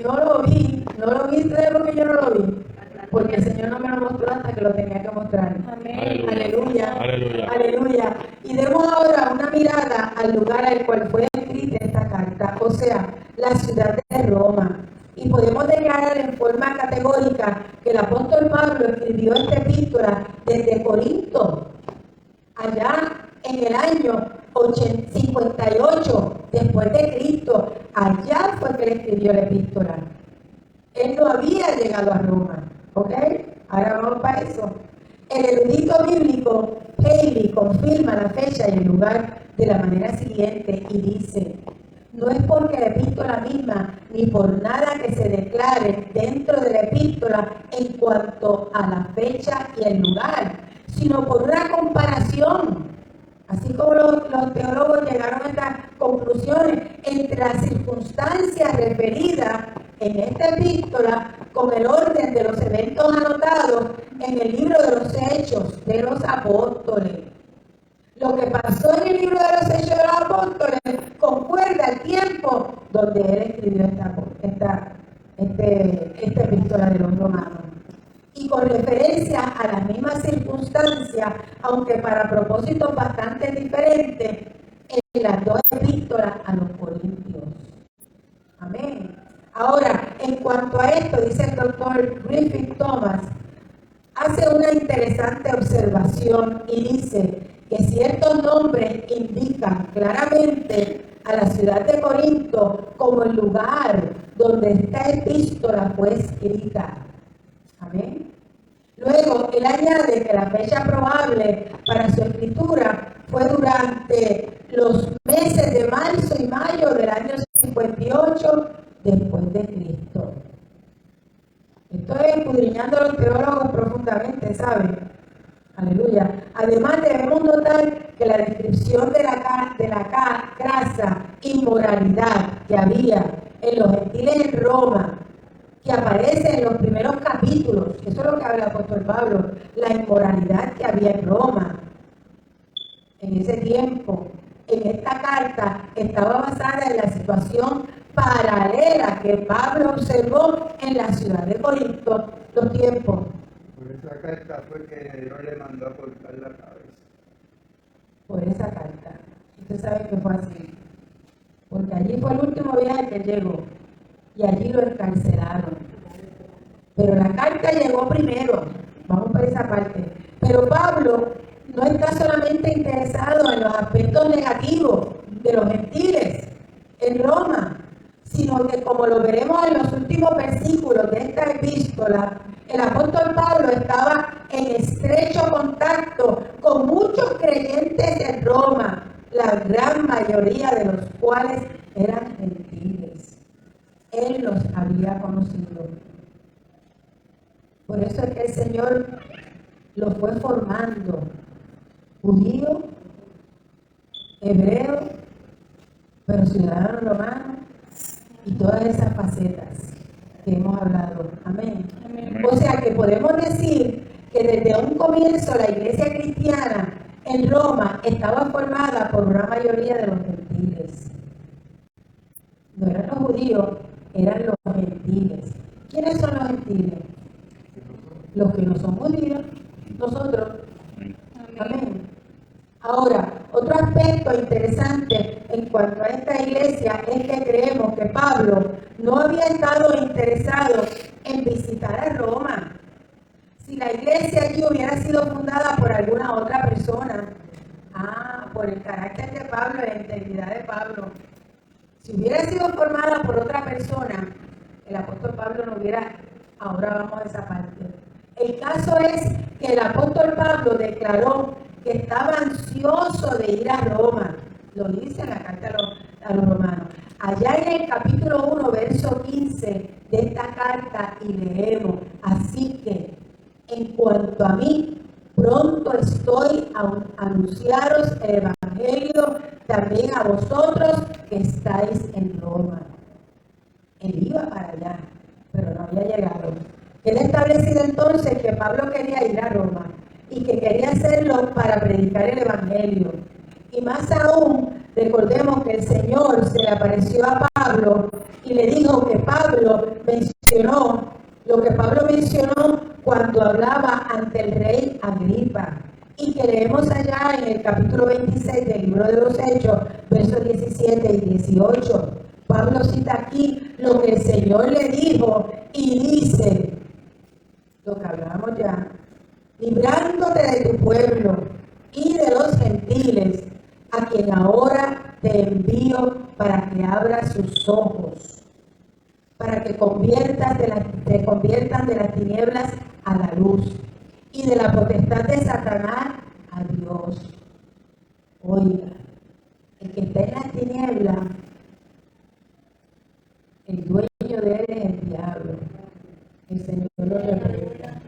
No lo vi, ¿sabes por qué yo no lo vi? Porque el Señor no me lo mostró hasta que lo tenía que mostrar. Amén. Aleluya. Aleluya. Aleluya. Y demos ahora una mirada al lugar al cual fue escrita esta carta, o sea, la ciudad de Roma. Y podemos declarar en forma categórica que el apóstol Pablo escribió esta epístola desde Corinto, allá en el año 58 después de Cristo. Allá fue que él escribió la epístola. Él no había llegado a Roma. ¿Ok? Ahora vamos para eso. El erudito bíblico Haley confirma la fecha y el lugar de la manera siguiente y dice: no es porque la epístola misma ni por nada que se declare dentro de la epístola en cuanto a la fecha y el lugar, sino por una comparación. Así como los teólogos llegaron a estas conclusiones entre las circunstancias referidas en esta epístola con el orden de los eventos anotados en el libro de los Hechos de los Apóstoles. Lo que pasó en el libro de los Hechos de los Apóstoles concuerda al tiempo donde él escribió esta epístola de los Romanos. Y con referencia a las mismas circunstancias, aunque para propósitos bastante diferentes, en las dos epístolas a los Corintios. Amén. Ahora, en cuanto a esto, dice el doctor Griffith Thomas, hace una interesante observación y dice que ciertos nombres indican claramente a la ciudad de Corinto como el lugar donde esta epístola fue escrita. Amén. Luego, él añade que la fecha probable para su escritura fue durante los meses de marzo y mayo del año 58 después de Cristo. Estoy escudriñando a los teólogos profundamente, ¿saben? Aleluya. Además, debemos notar que la descripción de la grasa inmoralidad que había en los gentiles en Roma, que aparece en los primeros capítulos, eso es lo que habla el apóstol Pablo, la inmoralidad que había en Roma en ese tiempo. En esta carta estaba basada en la situación paralela que Pablo observó en la ciudad de Corinto, los tiempos. Por esa carta fue que Dios le mandó a cortar la cabeza. Por esa carta. Usted sabe que fue así. Porque allí fue el último viaje que llegó. Y allí lo encarcelaron. Pero la carta llegó primero. Vamos por esa parte. Pero Pablo no está solamente interesado en los aspectos negativos de los gentiles en Roma, sino que, como lo veremos en los últimos versículos de esta epístola, el apóstol Pablo estaba en estrecho contacto con muchos creyentes en Roma, la gran mayoría de los cuales eran gentiles. Él los había conocido. Por eso es que el Señor los fue formando, judío, hebreo, pero ciudadano romano, y todas esas facetas que hemos hablado. Amén. Amén. O sea que podemos decir que desde un comienzo la iglesia cristiana en Roma estaba formada por una mayoría de los gentiles. No eran los judíos, eran los gentiles. ¿Quiénes son los gentiles? gentiles. Los que no son judíos, nosotros. Amén. Ahora, otro aspecto interesante en cuanto a esta iglesia es que creemos que Pablo no había estado interesado en visitar a Roma. Si la iglesia allí hubiera sido fundada por alguna otra persona, por el carácter de Pablo y la integridad de Pablo, si hubiera sido formada por otra persona, el apóstol Pablo no hubiera, ahora vamos a esa parte. El caso es que el apóstol Pablo declaró que estaba ansioso de ir a Roma. Lo dice en la carta a los romanos. Allá en el capítulo 1, verso 15 de esta carta, y leemos: así que, en cuanto a mí, pronto estoy a anunciaros el evangelio también a vosotros que estáis en Roma. Él iba para allá, pero no había llegado. Queda establecido entonces que Pablo quería ir a Roma y que quería hacerlo para predicar el evangelio. Y más aún, recordemos que el Señor se le apareció a Pablo y le dijo que Pablo mencionó lo que Pablo mencionó cuando hablaba ante el rey Agripa, y que leemos allá en el capítulo 26 del libro de los Hechos, versos 17 y 18. Pablo cita aquí lo que el Señor le dijo y dice, lo que hablábamos ya: librándote de tu pueblo y de los gentiles, a quien ahora te envío para que abras sus ojos, para que te conviertan de las tinieblas a la luz y de la potestad de Satanás a Dios. Oiga, el que está en las tinieblas, el dueño de él es el diablo. El Señor lo reprenda.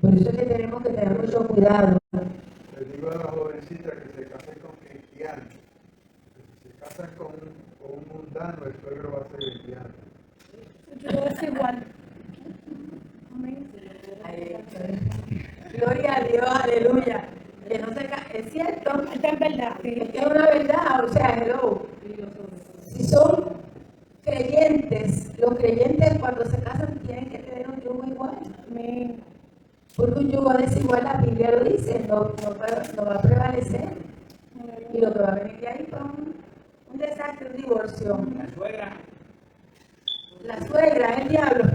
Por eso es que tenemos que tener mucho cuidado. Le digo a la jovencita que se case con cristianos, que si se casan con un mundano, el suegro va a ser cristiano. Yo es igual. Amén. Gloria a Dios, aleluya. Que no se es cierto. Esta es verdad. Es que es una verdad, o sea, hello. Si son creyentes, los creyentes cuando se casan tienen que tener un yugo igual. Amén. Porque un yugo desigual, la Biblia lo dice, no va a prevalecer. Y lo que va a venir de ahí fue un desastre, un divorcio. La suegra, el diablo.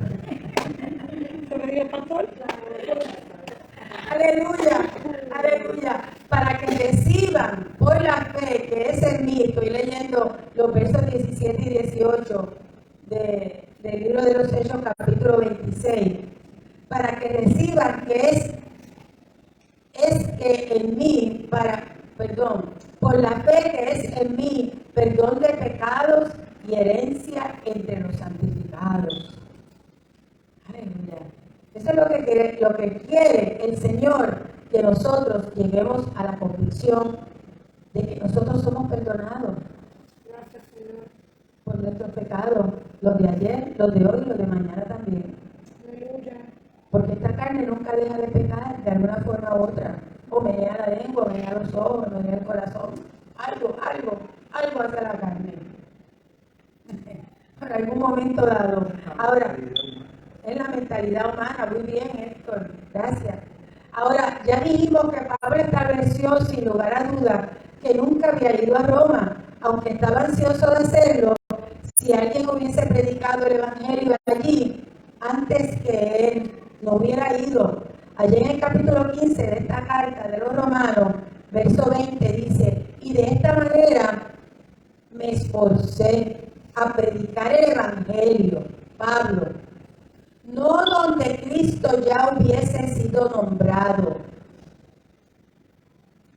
¿Se me dio el pastor? Aleluya, aleluya. Para que reciban por la fe que es en mí. Estoy leyendo los versos 17 y 18 del libro de los Hechos, capítulo 26. Para que reciban que es que en mí, por la fe que es en mí, perdón de pecados y herencia entre los santificados. Aleluya. Eso es lo que quiere el Señor, que nosotros lleguemos a la convicción de que nosotros somos perdonados. Gracias, Señor. Por nuestros pecados, los de ayer, los de hoy y los de mañana también. Aleluya. Porque esta carne nunca deja de pecar de alguna forma u otra. O me llega la lengua, me llega los ojos, me llega el corazón. Algo hace la carne. En algún momento dado. Ahora, es la mentalidad humana. Muy bien, Héctor. Gracias. Ahora, ya dijimos que Pablo estableció sin lugar a dudas que nunca había ido a Roma, aunque estaba ansioso de hacerlo. Si alguien hubiese predicado el evangelio allí antes que él, no hubiera ido. Allí en el capítulo 15 de esta carta de los Romanos, verso 20 dice: y de esta manera me esforcé a predicar el evangelio, Pablo, no donde Cristo ya hubiese sido nombrado.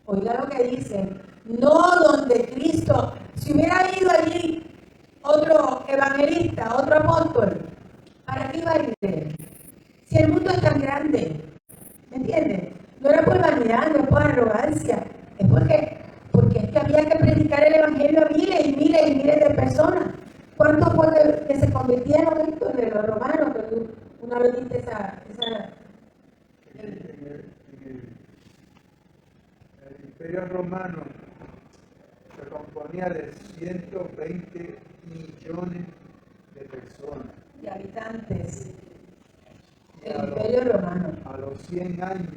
Oiga lo que dice: no donde Cristo, si hubiera ido allí otro evangelista, otro apóstol, ¿para qué iba a ir? Si el mundo es tan grande, ¿me entiendes? No era por vanidad, no es por arrogancia, es porque es que había que predicar el evangelio a miles y miles y miles de personas. ¿Cuántos fue que se convirtieron esto de los romanos? Que tú una vez diste esa El Imperio Romano se componía de 120 millones de personas. de habitantes. Evangelio romano. A los 100 años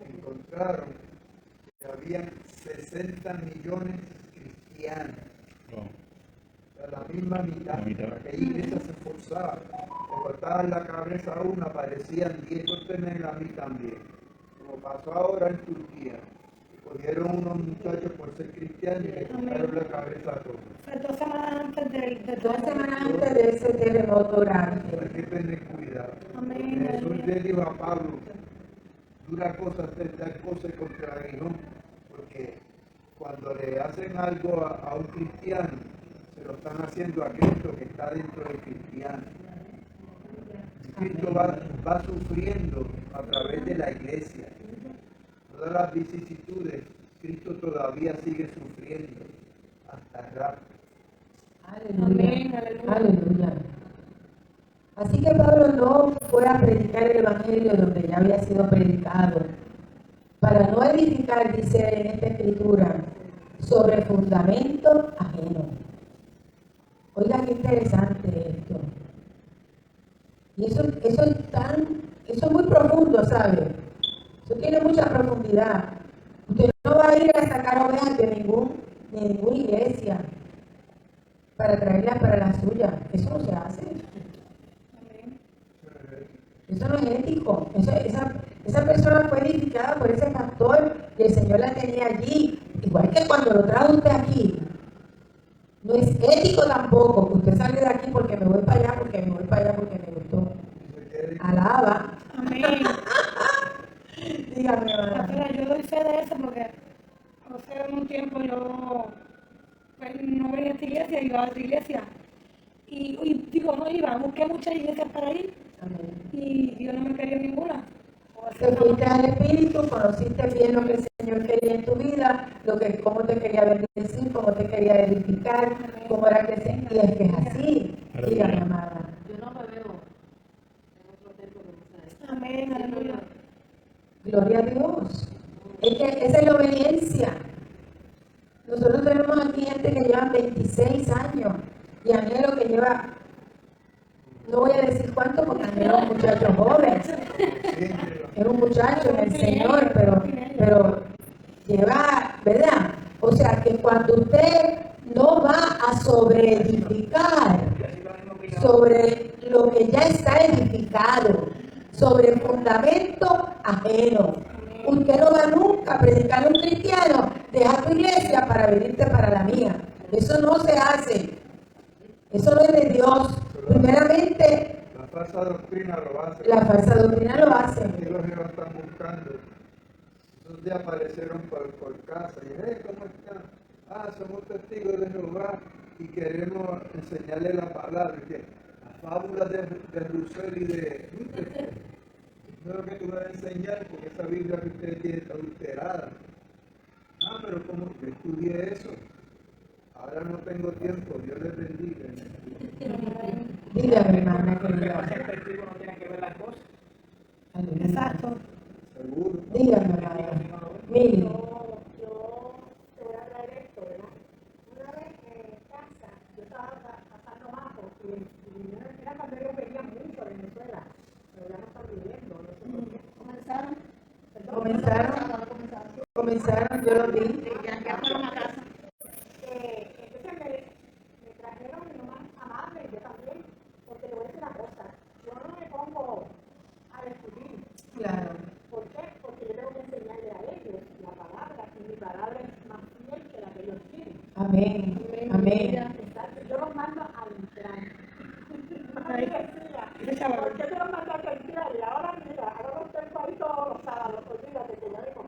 encontraron que habían 60 millones cristianos. No. La misma mitad. La mitad. Aquella iglesia se esforzaba. Le cortaban la cabeza a una, aparecían 10 cortenes a mí también. Como pasó ahora en Turquía. Cogieron unos muchachos por ser cristianos y le cortaron la cabeza a todos. Fue 2 semanas antes del 2 semanas antes de ese terremoto grande. Hay que tener cuidado. Amén. Jesús le dijo a Pablo, dura cosa hacer tal cosa y contra el aguijón, porque cuando le hacen algo a un cristiano, se lo están haciendo a Cristo que está dentro del cristiano. Cristo va sufriendo a través de la iglesia. Todas las vicisitudes, Cristo todavía sigue sufriendo hasta el rapto. Aleluya. Amén, aleluya. Aleluya. Así que Pablo no fue a predicar el Evangelio donde ya había sido predicado, para no edificar, dice en esta escritura, sobre fundamento ajeno. Oiga, qué interesante esto. Y eso es muy profundo, ¿sabe? Eso tiene mucha profundidad. Usted no va a ir a sacar ovejas de ninguna iglesia para traerlas para la suya. Eso no se hace. Eso no es ético. Esa persona fue edificada por ese pastor y el Señor la tenía allí. Igual que cuando lo trae usted aquí. No es ético tampoco que usted salga de aquí porque me voy para allá, porque me voy para allá, porque me gustó. Alaba. Amén. Dígame, hermana. Pastora, yo doy fe de eso porque hace un tiempo yo pues, no venía a esta iglesia, iba a otra iglesia. Y digo, no iba, busqué muchas iglesias para ir Amén. y yo no me quería ninguna. Te fuiste al Espíritu, conociste bien lo que el Señor quería en tu vida, cómo te quería bendecir, cómo te quería edificar, cómo era que sentías que es así. Dígame, amada. Yo no me veo en otro templo que no sea este. Amén, aleluya. Gloria a Dios. Es que esa es la obediencia. Nosotros tenemos aquí gente que lleva 26 años y Angelo que lleva, no voy a decir cuánto porque Angelo es un muchacho joven. Es un muchacho en el Señor, pero lleva, ¿verdad? O sea que cuando usted no va a sobreedificar sobre lo que ya está edificado, sobre el fundamento ajeno, usted no va nunca a predicarle a un cristiano, deja tu iglesia para venirte para la mía. Eso no se hace. Eso no es de Dios. Primeramente, La falsa doctrina lo hace. la falsa doctrina lo hace. Y los que lo están buscando. Esos días aparecieron por casa y ¿cómo están? Somos testigos de Jehová y queremos enseñarle la palabra. Que las fábulas de Rousseau y de Rutherford. Eso es lo que tú vas a enseñar porque esa Biblia que usted tiene está adulterada. Pero ¿cómo que estudié eso? Ahora no tengo tiempo, Dios les bendiga. Dígame, hermana querida. El testigo no tiene que ver las cosas. Aleluya. Exacto. Seguro. Dígame, hermana. Mire, Yo te voy a traer esto, ¿verdad? Una vez en casa, yo estaba pasando bajo y era cuando ellos venían mucho de Venezuela, pero ya no están viviendo, no sé por qué. Comenzaron, yo lo vi. ya fueron a casa. Entonces me trajeron lo más amable, yo también, porque le voy a decir una cosa, yo no me pongo a discutir. Claro. ¿Por qué? Porque yo tengo que enseñarle a ellos la palabra y mi palabra es más fiel que la que ellos tienen. Amén. Amén. Exacto. Yo los mando a entrar. Mami decía, ¿por qué te los mandaste a entrar? Y ahora mira, ahora los tengo ahí todos los sábados, olvídate que yo digo,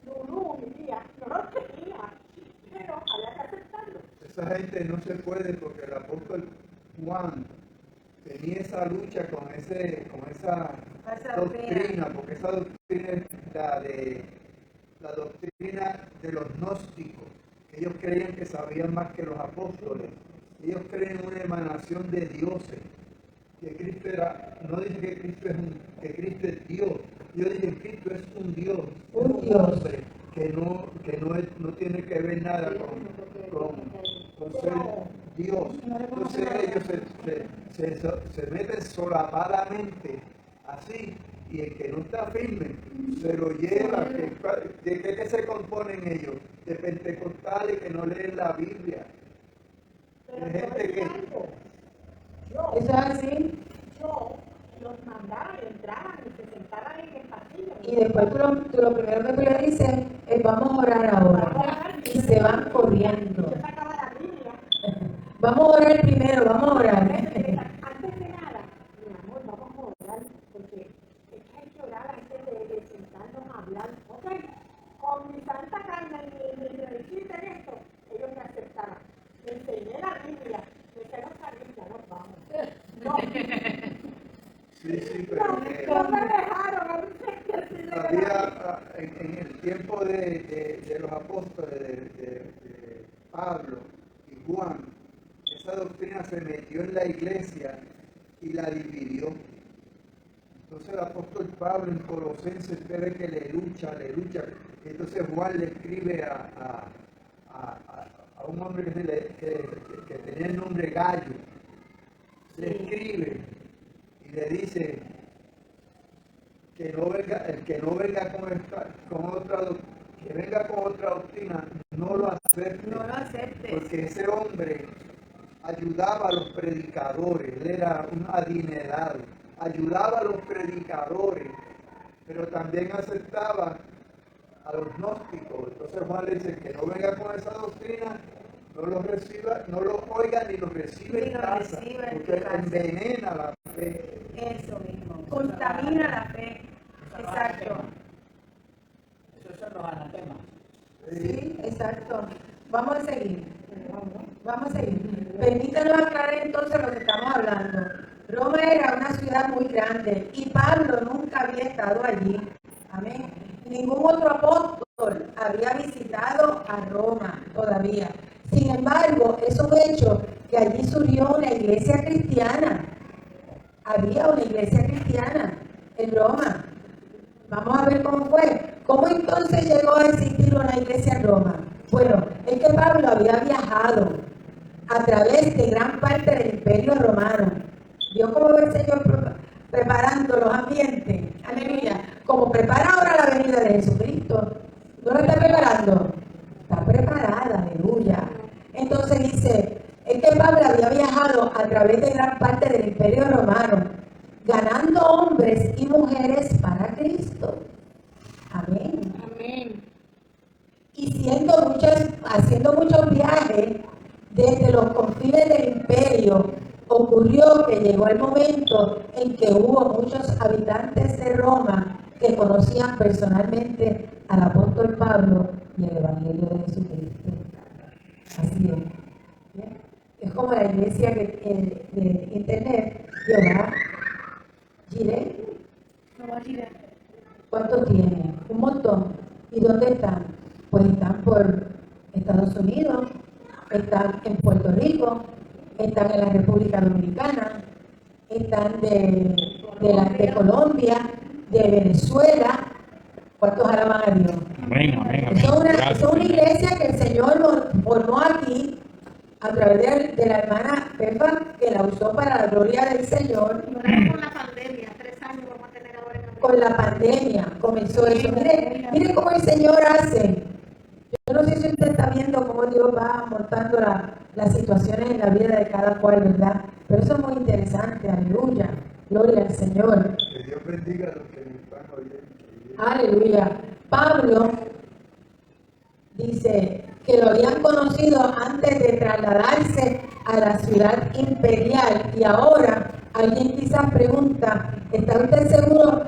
Lulú, mi tía, no los quería, pero había que aceptarlo. Esa gente no se puede porque el apóstol Juan tenía esa lucha con esa doctrina, porque esa doctrina es la doctrina de los gnósticos, que ellos creían que sabían más que los apóstoles. Ellos creen en una emanación de dioses, que Cristo no dice que Cristo es Dios, ellos dicen que Cristo es un Dios, Un Dios. hombre que no tiene que ver nada con ser Dios. Entonces ellos se meten solapadamente así, y el que no está firme se lo lleva. ¿De qué se componen ellos? De pentecostales que no leen la Biblia. Pero De te gente voy a decir que... algo. Yo, Eso es así. yo los mandaba y entraban y se sentaban en el pasillo. Y después tú lo primero que tú le dices es vamos a orar ahora. Y se van corriendo. Yo sacaba la Biblia. Vamos a orar primero, vamos a orar. Antes de nada, mi amor, vamos a orar, porque es que hay que orar antes de sentarnos a hablar. Ok, con mi santa carne y mi religión en esto, ellos me aceptaron. Me enseñé la Biblia, me quedó esa Biblia, nos vamos. No, Sí, no me dejaron, a mí había en el tiempo de los apóstoles, de Pablo y Juan, esa doctrina se metió en la iglesia y la dividió. Entonces el apóstol Pablo en Colosenses, usted ve que le lucha, y entonces Juan le escribe a un hombre que tenía el nombre Gallo, le escribe y le dice que no venga, el que no venga que venga con otra doctrina, no lo acepte. No lo aceptes. Porque ese hombre ayudaba a los predicadores, él era un adinerado, ayudaba a los predicadores, pero también aceptaba a los gnósticos. Entonces Juan le dice que no venga con esa doctrina, no lo reciba, no lo oiga ni lo recibe en casa, porque envenena la fe. Eso mismo. Contamina la fe. Exacto. Esos son los anatemas. Sí, exacto. Vamos a seguir. Permítanos aclarar entonces lo que estamos hablando. Roma era una ciudad muy grande y Pablo nunca había estado allí. Amén. Ningún otro apóstol había visitado a Roma todavía. Sin embargo, es un hecho que allí surgió una iglesia cristiana. Había una iglesia cristiana en Roma. Vamos a ver cómo fue. ¿Cómo entonces llegó a existir una iglesia en Roma? Bueno, es que Pablo había viajado a través de gran parte del Imperio Romano. ¿Vio cómo ve el Señor preparando los ambientes? Aleluya. Como prepara ahora la venida de Jesucristo. ¿No lo está preparando? Está preparada, aleluya. Entonces dice, es que Pablo había viajado a través de gran parte del Imperio Romano, ganando hombres y mujeres para Cristo. Amén. Y haciendo muchos viajes desde los confines del imperio, ocurrió que llegó el momento en que hubo muchos habitantes de Roma que conocían personalmente al apóstol Pablo y el Evangelio de Jesucristo. Así es. ¿Bien? Es como la iglesia de internet, Jehová Jireh. ¿Cuánto tiene? Un montón. ¿Y dónde están? Pues están por Estados Unidos, están en Puerto Rico, están en la República Dominicana, están de Colombia, de Venezuela. ¿Cuántos alaban a Dios? Amén, amén, amén. Es una iglesia que el Señor formó aquí a través de la hermana Pepa, que la usó para la gloria del Señor. con la pandemia, 3 años vamos a tener ahora en la Con la pandemia comenzó eso. Mire cómo el Señor hace. Yo no sé si usted está viendo cómo Dios va montando las situaciones en la vida de cada cual, ¿verdad? Pero eso es muy interesante, aleluya. Gloria al Señor. Que Dios bendiga a los que me están oyendo. Aleluya. Pablo dice que lo habían conocido antes de trasladarse a la ciudad imperial y ahora alguien quizás pregunta, ¿está usted seguro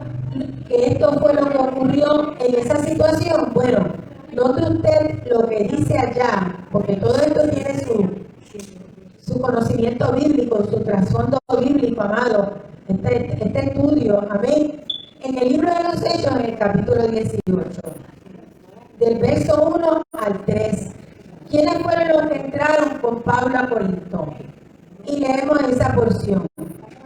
que esto fue lo que ocurrió en esa situación? Bueno, note usted lo que dice allá, porque todo esto tiene su conocimiento bíblico, su trasfondo bíblico, amado. Este estudio, amén. En el libro de los Hechos, en el capítulo 18, del verso 1 al 3, ¿quiénes fueron los que entraron con Pablo a Corinto? Y leemos esa porción.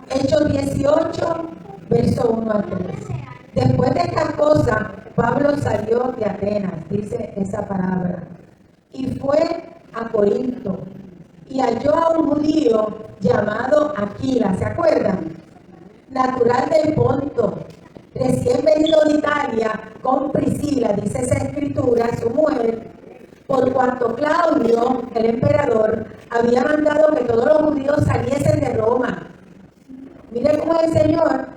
Hechos 18, verso 1 al 3. Después de estas cosas, Pablo salió de Atenas, dice esa palabra, y fue a Corinto, y halló a un judío llamado Aquila, ¿se acuerdan? natural del Ponto, recién venido de Italia con Priscila, dice esa escritura, su mujer, por cuanto Claudio, el emperador, había mandado que todos los judíos saliesen de Roma. Mire cómo es el Señor,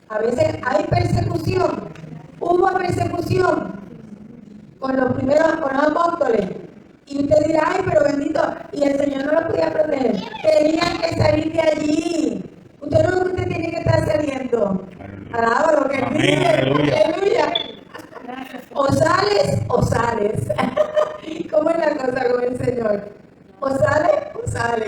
a veces hay persecución, hubo persecución con los primeros, con los apóstoles. Y usted dirá, ay, pero bendito, y el Señor no lo podía proteger. Tenían que salir de allí. Usted no usted tiene que estar saliendo. Alábalo, que Amén, vive. aleluya. Aleluya. O sales o sales. ¿Cómo es la cosa con el Señor? O sale,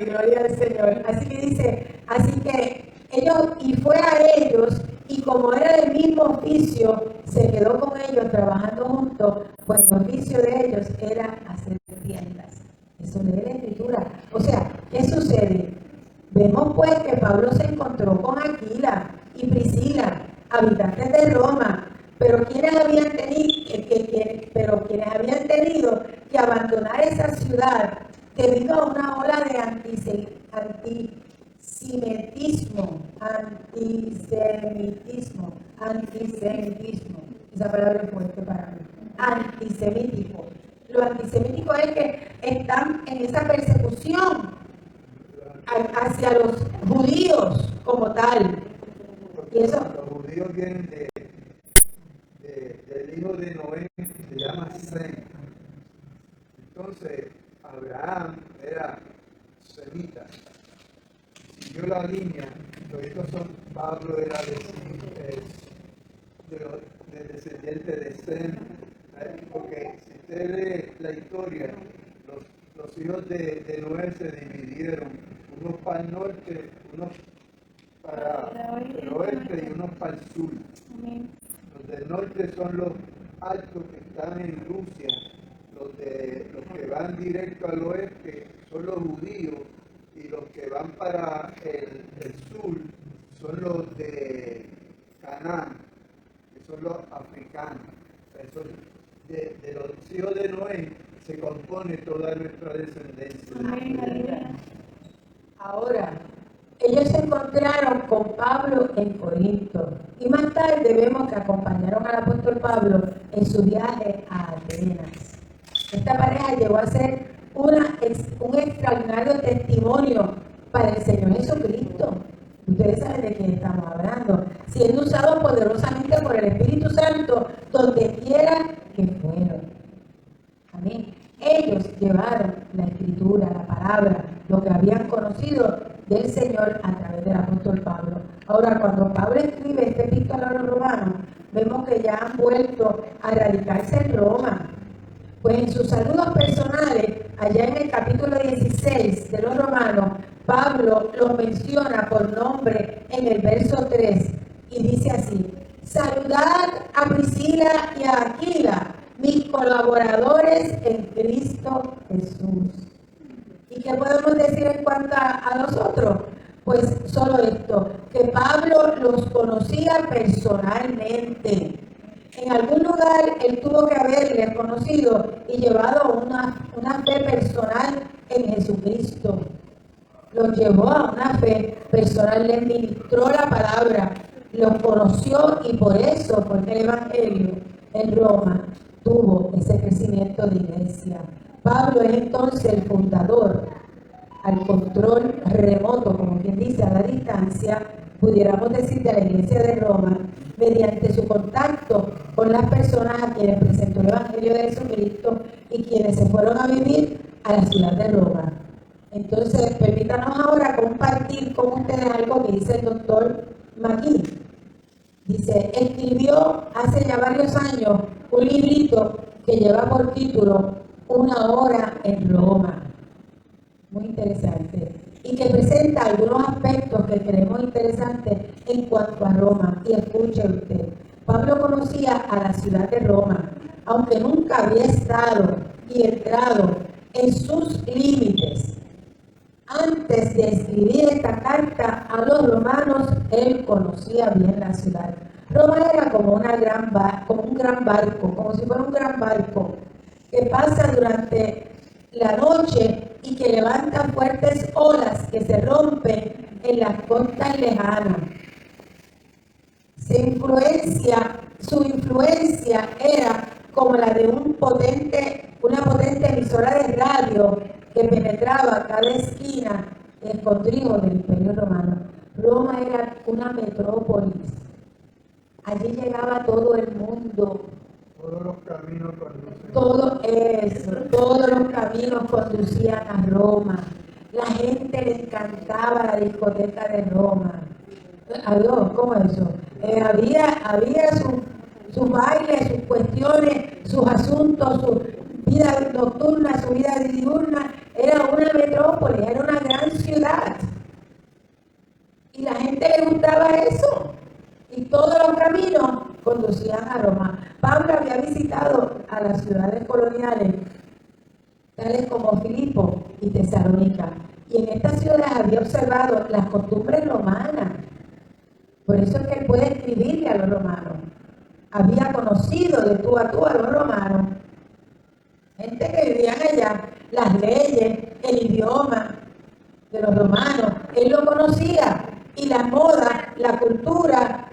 gloria al Señor. Así que dice, así que ellos, y fue a ellos, y como era del mismo oficio, se quedó con ellos trabajando juntos, pues el oficio de ellos era hacer tiendas. Eso lee la escritura. O sea, ¿qué sucede? Vemos pues que Pablo se encontró con Aquila y Priscila, habitantes de Roma, pero quienes habían tenido que abandonar esa ciudad debido a una ola de antisemitismo. Esa palabra es fuerte para mí. Antisemítico. Lo antisemítico es que están en esa persecución hacia los judíos como tal. Y eso, Los judíos vienen del hijo de Noé, se llama Sem. Entonces, Abraham era semita. Siguió la línea, pero estos son, Pablo era descendiente de Sem. Porque si usted lee la historia, los hijos de Noé se dividieron, unos para el norte, unos para el oeste y unos para el sur. Los del norte son los altos que están en Rusia, los que van directo al oeste son los judíos y los que van para el sur son los de Canaán, que son los africanos. Eso, de los hijos de Noé se compone toda nuestra descendencia. ahora, ellos se encontraron con Pablo en Corinto y más tarde vemos que acompañaron al apóstol Pablo en su viaje a Atenas. Esta pareja llegó a ser un extraordinario testimonio para el Señor Jesucristo. Ustedes saben de quién estamos hablando, siendo usados poderosamente por el Espíritu Santo donde quiera que fueron. Amén. Ellos llevaron la escritura, la palabra, lo que habían conocido del Señor a través del apóstol Pablo. Ahora, cuando Pablo escribe este epístola a los romanos, vemos que ya han vuelto a radicarse en Roma. Pues en sus saludos personales, allá en el capítulo 16 de los Romanos, Pablo los menciona por nombre en el verso 3 y dice así: saludad a Priscila y a Aquila, mis colaboradores en Cristo Jesús. ¿Y qué podemos decir en cuanto a nosotros? Pues solo esto, que Pablo los conocía personalmente. En algún lugar él tuvo que haberles conocido y llevado una fe personal en Jesucristo. Los llevó a una fe personal, les ministró la palabra, los conoció y por eso, porque el Evangelio en Roma tuvo ese crecimiento de iglesia. Pablo es entonces el fundador, al control remoto, como quien dice, a la distancia, pudiéramos decir, de la iglesia de Roma, mediante su contacto con las personas a quienes presentó el Evangelio de Jesucristo y quienes se fueron a vivir a la ciudad de Roma. Entonces, permítanos ahora compartir con ustedes algo que dice el doctor Magui. Dice, escribió hace ya varios años un librito que lleva por título Una hora en Roma. Muy interesante. Y que presenta algunos aspectos que creemos interesantes en cuanto a Roma. Y escuche usted, Pablo conocía a la ciudad de Roma, aunque nunca había estado y entrado en sus límites. Antes de escribir esta carta a los romanos, él conocía bien la ciudad. Roma era como un gran barco, como si fuera un gran barco que pasa durante la noche y que levanta fuertes olas que se rompen en las costas lejanas. su influencia era como la de una potente emisora de radio que penetraba cada esquina y escondrijo del Imperio Romano. Roma era una metrópolis. Allí llegaba todo el mundo. Todos los caminos conducen. Todos los caminos conducían a Roma. La gente le encantaba la discoteca de Roma. Adiós, ¿cómo es eso? Había sus bailes, sus cuestiones, sus asuntos, su vida nocturna, su vida diurna. Era una metrópolis, era una gran ciudad. Y la gente le gustaba eso. Y todos los caminos conducían a Roma. Pablo había visitado a las ciudades coloniales, tales como Filipo y Tesalónica. Y en estas ciudades había observado las costumbres romanas. Por eso es que él puede escribirle a los romanos. Había conocido de tú a tú a los romanos. Gente que vivían allá, las leyes, el idioma de los romanos. Él lo conocía. Y la moda, la cultura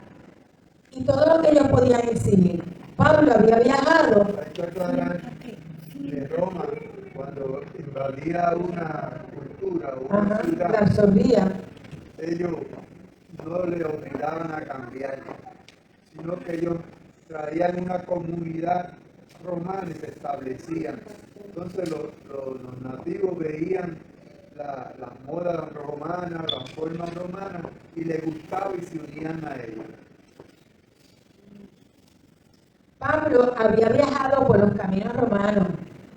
y todo lo que ellos podían exhibir. Pablo había viajado. Hay que aclarar que Roma, cuando invadía una cultura o una La ciudad, absorbía. ellos no le obligaban a cambiar, sino que ellos traían una comunidad romana y se establecían. Entonces los nativos veían las modas romanas, las formas romanas, y les gustaba y se unían a ellos. Pablo había viajado por los caminos romanos.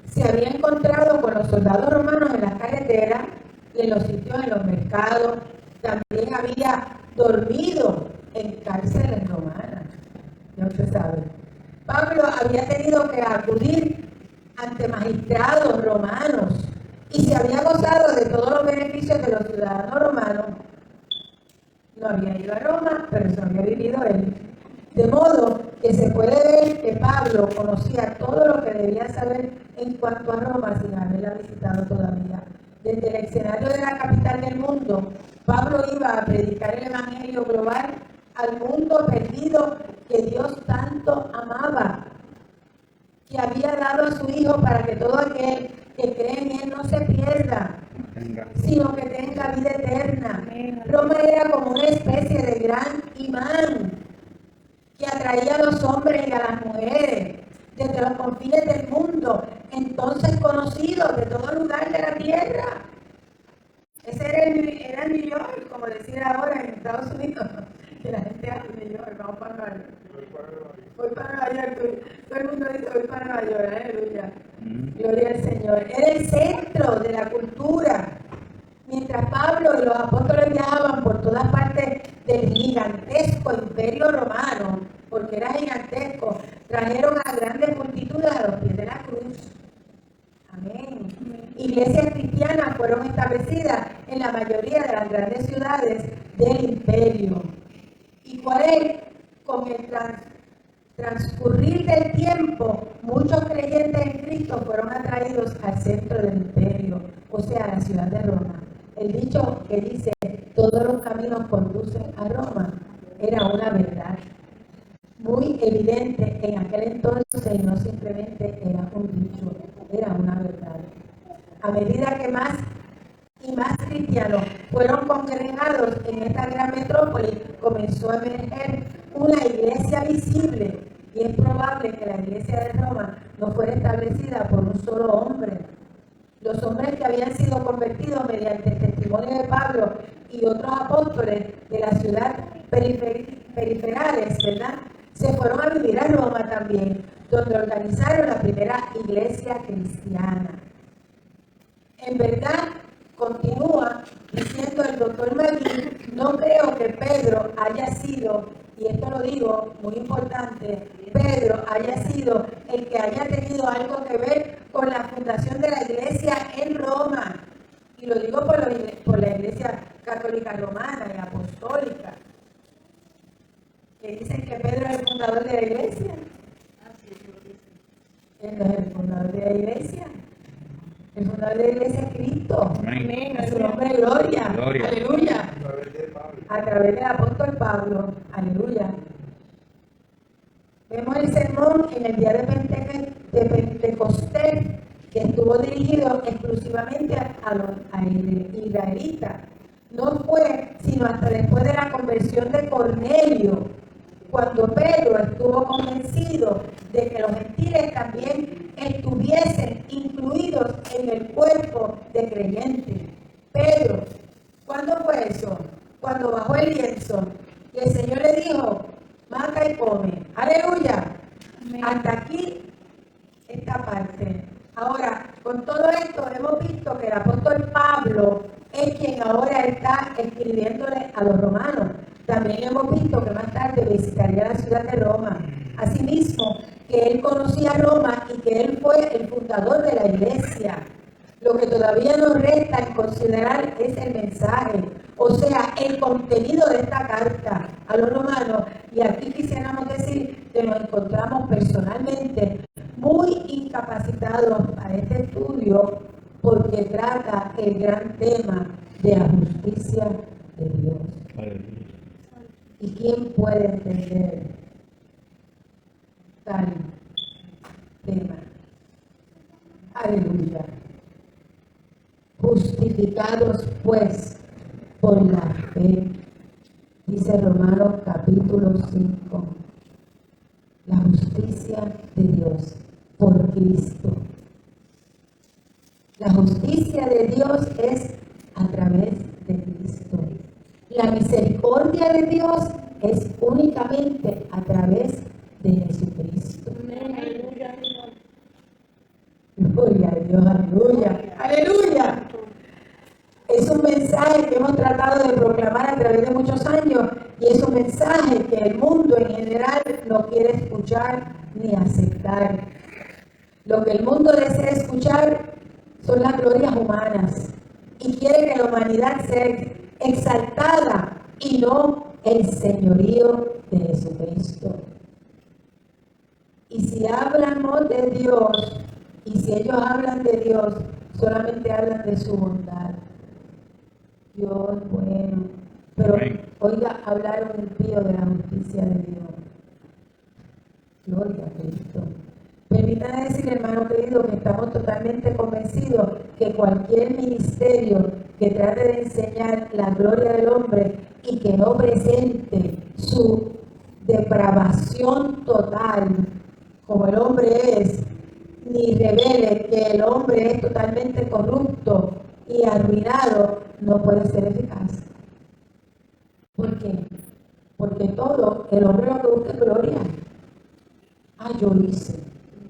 Se había encontrado con los soldados romanos en las carreteras y en los sitios, en los mercados. También había dormido en cárceles romanas. Ya usted sabe. Pablo había tenido que acudir ante magistrados romanos y se había gozado de todos los beneficios de los ciudadanos romanos. No había ido a Roma, pero eso había vivido él. De modo que se puede ver que Pablo conocía todo lo que debía saber en cuanto a Roma sin haberla visitado todavía. Desde el escenario de la capital del mundo, Pablo iba a predicar el evangelio global al mundo perdido que Dios tanto amaba, que había dado a su Hijo para que todo aquel que cree en Él no se pierda, sino que tenga vida eterna. Roma era como una especie de gran imán que atraía a los hombres y a las mujeres desde los confines del mundo, entonces conocidos de todo lugar de la tierra. Ese era New York, como decir ahora en Estados Unidos, que la gente habla de New York, vamos para Nueva York. Voy para Nueva York, todo el mundo dice voy para Nueva York, aleluya. Gloria al Señor. Era el centro de la cultura. Mientras Pablo y los apóstoles viajaban por todas partes del gigantesco imperio romano, porque era gigantesco, trajeron a grandes multitudes a los pies de la cruz. Amén. Iglesias cristianas fueron establecidas en la mayoría de las grandes ciudades del imperio. ¿Y cuál es? Con el transcurrir del tiempo, muchos creyentes en Cristo fueron atraídos al centro del imperio, o sea, a la ciudad de Roma. El dicho que dice, todos los caminos conducen a Roma, era una verdad muy evidente en aquel entonces, no simplemente era un dicho, era una verdad. A medida que más y más cristianos fueron congregados en esta gran metrópoli, comenzó a emerger una iglesia visible, y es probable que la iglesia de Roma no fuera establecida por un solo hombre. Los hombres que habían sido convertidos mediante el testimonio de Pablo y otros apóstoles de la ciudad periferales, ¿verdad?, se fueron a vivir a Roma también, donde organizaron la primera iglesia cristiana. En verdad, continúa diciendo el doctor Magui, no creo que Pedro haya sido, y esto lo digo muy importante, Pedro haya sido el que haya tenido algo que ver con la fundación de la iglesia en Roma. Y lo digo por la iglesia católica romana y apostólica, que dicen que Pedro es el fundador de la iglesia. Él no es el fundador de la iglesia. El fundador de la iglesia es Cristo. Amén. A su nombre, gloria. Gloria. Aleluya. A través de Pablo. A través del apóstol Pablo. Aleluya. sermón en el día de Pentecostés, que estuvo dirigido exclusivamente a israelitas. No fue sino hasta después de la conversión de Cornelio, cuando Pedro estuvo convencido de que los gentiles también estuviesen incluidos en el cuerpo de creyentes. Pedro, ¿cuándo fue eso? Cuando bajó el lienzo y el Señor le dijo, mata y come. ¡Aleluya! Hasta aquí esta parte. Ahora, con todo esto hemos visto que el apóstol Pablo es quien ahora está escribiéndole a los romanos. También hemos visto que más tarde visitaría la ciudad de Roma. Asimismo, que él conocía Roma y que él fue el fundador de la iglesia. Lo que todavía nos resta en considerar es el mensaje, o sea, el contenido de esta carta a los romanos. Y aquí quisiéramos decir que nos encontramos personalmente muy incapacitados para este estudio porque trata el gran tema de la justicia de Dios. Aleluya. ¿Y quién puede entender tal tema? Aleluya. Justificados pues por la fe, dice Romanos capítulo 5, la justicia de Dios por Cristo. La justicia de Dios es a través de Cristo. La misericordia de Dios es únicamente a través de Jesucristo. Gloria a Dios, aleluya, aleluya. Es un mensaje que hemos tratado de proclamar a través de muchos años y es un mensaje que el mundo en general no quiere escuchar ni aceptar. Lo que el mundo desea escuchar son las glorias humanas y quiere que la humanidad sea exaltada y no el señorío de Jesucristo. Y si hablamos de Dios, y si ellos hablan de Dios, solamente hablan de su bondad. Dios bueno. Pero, oiga, hablaron impío de la justicia de Dios. Gloria a Cristo. Permítanme decir, hermano querido, que estamos totalmente convencidos que cualquier ministerio que trate de enseñar la gloria del hombre y que no presente su depravación total, como el hombre es, ni revele que el hombre es totalmente corrupto y arruinado, no puede ser eficaz. ¿Por qué? Porque todo, el hombre lo que busca es gloria. Ah, yo hice,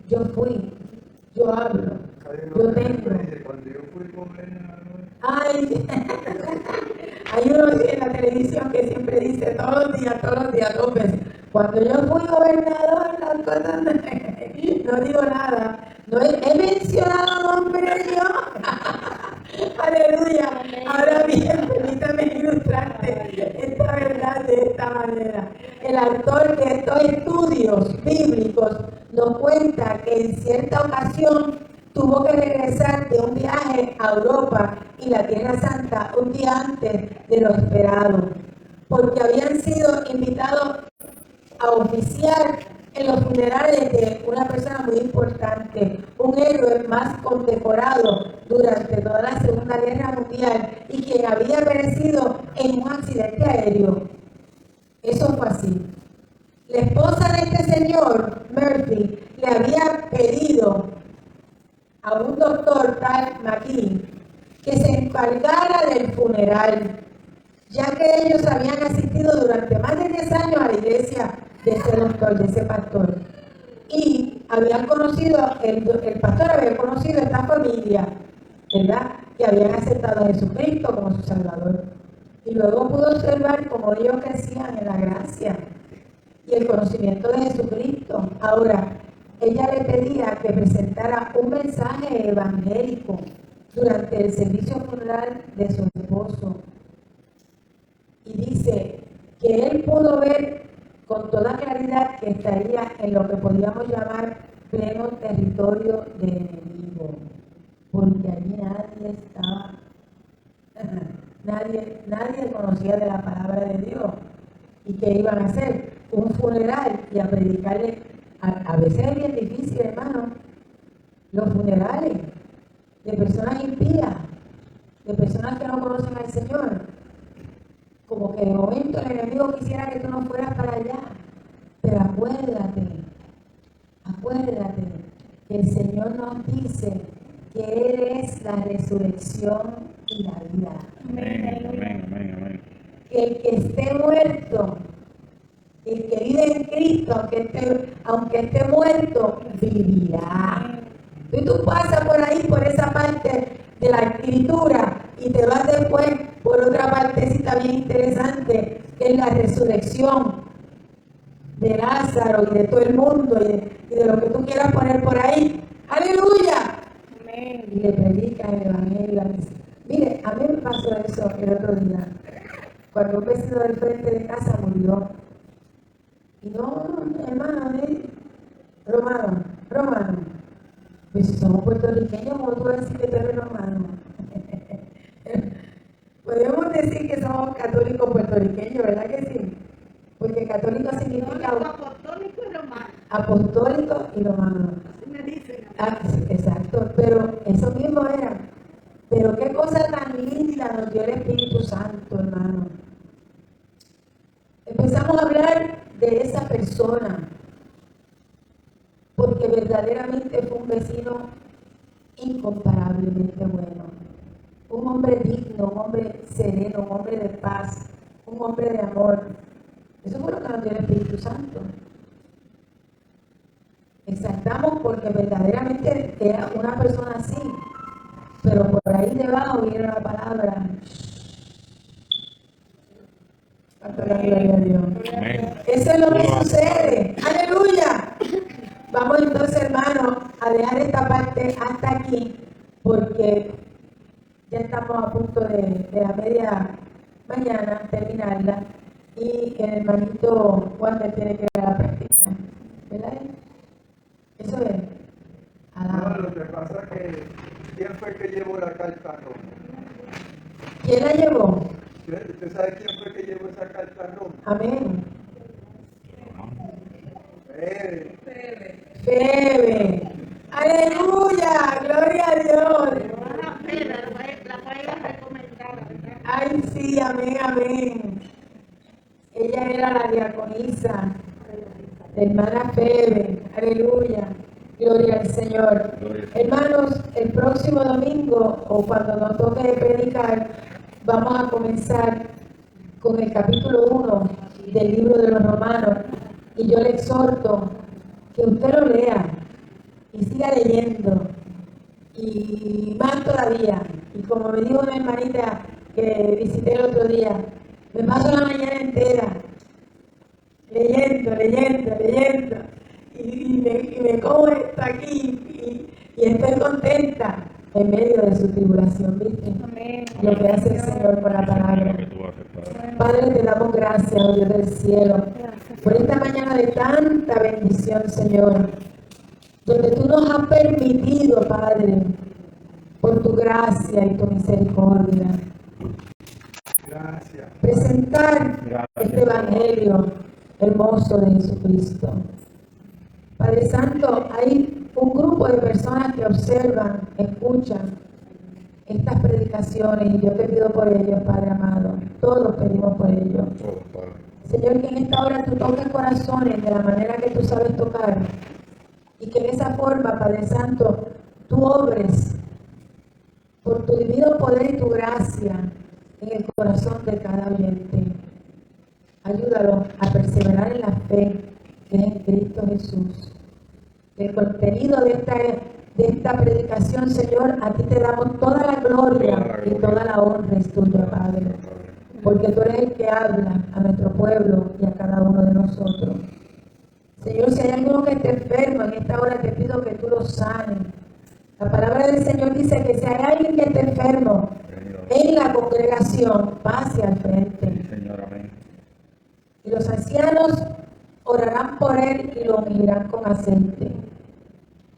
yo fui, yo hablo, yo tengo. Cuando yo fui gobernador. Ay, hay uno en la televisión que siempre dice todos los días, 2 veces. Cuando yo fui gobernador, las cosas no digo nada. No he mencionado nombre yo. Aleluya. Ahora bien, permítame ilustrarte esta verdad de esta manera. El autor de estos estudios bíblicos nos cuenta que en cierta ocasión tuvo que regresar de un viaje a Europa y la Tierra Santa un día antes de lo esperado, porque habían sido invitados a oficiar en los funerales de una persona muy importante, un héroe más condecorado durante toda la Segunda Guerra Mundial y quien había perecido en un accidente aéreo. Eso fue así. La esposa de este señor, Murphy, le había pedido a un doctor tal McKee que se encargara del funeral, ya que ellos habían asistido durante más de 10 años a la iglesia de ese doctor, de ese pastor. Y habían conocido, el pastor había conocido a esta familia, ¿verdad? Que habían aceptado a Jesucristo como su Salvador. Y luego pudo observar cómo ellos crecían en la gracia y el conocimiento de Jesucristo. Ahora, ella le pedía que presentara un mensaje evangélico durante el servicio funeral de su esposo. Y dice que él pudo ver con toda claridad que estaría en lo que podríamos llamar pleno territorio de enemigo, porque allí nadie estaba, nadie conocía de la palabra de Dios. ¿Y qué iban a hacer? Un funeral y a predicarle. A veces la resurrección y la vida. Amén, amén, amén, amén. Que el que esté muerto, el que vive en Cristo, aunque esté muerto, vivirá. Y tú pasas por ahí, por esa parte de la escritura, y te vas después por otra partecita bien interesante, que es la resurrección de Lázaro y de todo el mundo y de lo que tú quieras poner por ahí. ¡Aleluya! Amén. Y le predica el evangelio. Mire, a mí me pasó eso el otro día. Cuando un vecino del frente de casa murió. Y no, hermano, romano. Pues si somos puertorriqueños, ¿cómo tú vas a decir que tú eres romano? Podemos decir que somos católicos puertorriqueños, ¿verdad que sí? Porque católico significa Apostólico y romano. apostólico y romano. Así me dicen. Ah, sí, exacto, pero eso mismo era. Pero qué cosa tan linda nos dio el Espíritu Santo, hermano. Empezamos a hablar de esa persona, porque verdaderamente fue un vecino incomparablemente bueno. Un hombre digno, un hombre sereno, un hombre de paz, un hombre de amor. Eso fue lo que nos dio el Espíritu Santo. Exaltamos porque verdaderamente era una persona así. Pero por ahí debajo viene la palabra. Hasta la gloria a Dios. Amén. Eso es lo que sucede. ¡Aleluya! Vamos entonces, hermanos, a dejar esta parte hasta aquí, porque ya estamos a punto de la media mañana terminarla. Y el hermanito Wander tiene que ir a la práctica. ¿Verdad? Eso es. No, lo que pasa es que, ¿quién fue que llevó la carta a Roma? ¿Quién la llevó? ¿Usted sabe quién fue que llevó esa carta a Roma? Amén. Febe. ¡Aleluya! ¡Gloria a Dios! La fue a recomendar, ¿verdad? ¡Ay, sí! ¡Amén, amén! Ella era la diaconisa, la hermana Febe. ¡Aleluya! Gloria al Señor. Hermanos, el próximo domingo, o cuando nos toque predicar, vamos a comenzar con el capítulo 1 del libro de los Romanos. Y yo le exhorto que usted lo lea y siga leyendo. Y más todavía. Y como me dijo una hermanita que visité el otro día, me paso la mañana entera leyendo. Y me como esto aquí y estoy contenta en medio de su tribulación, ¿viste? Amén. Lo que hace el Señor con la palabra. Lo que tú haces, Padre. Padre, te damos gracias, oh Dios del cielo, por esta mañana de tanta bendición, Señor, donde tú nos has permitido, Padre, por tu gracia y tu misericordia, Gracias. presentar este evangelio hermoso de Jesucristo. Padre Santo, hay un grupo de personas que observan, escuchan estas predicaciones y yo te pido por ellos, Padre amado. Todos pedimos por ellos. Todo, Padre. Señor, que en esta hora tú toques corazones de la manera que tú sabes tocar y que de esa forma, Padre Santo, tú obres por tu divino poder y tu gracia en el corazón de cada oyente. Ayúdalo a perseverar en la fe que es en Cristo Jesús. El contenido de esta predicación, Señor, a ti te damos toda la gloria y toda la honra es tuya, Padre. Porque tú eres el que habla a nuestro pueblo y a cada uno de nosotros. Señor, si hay alguno que esté enfermo, en esta hora te pido que tú lo sanes. La palabra del Señor dice que si hay alguien que esté enfermo en la congregación, pase al frente. Señor, amén. Y los ancianos orarán por él y lo ungirán con aceite.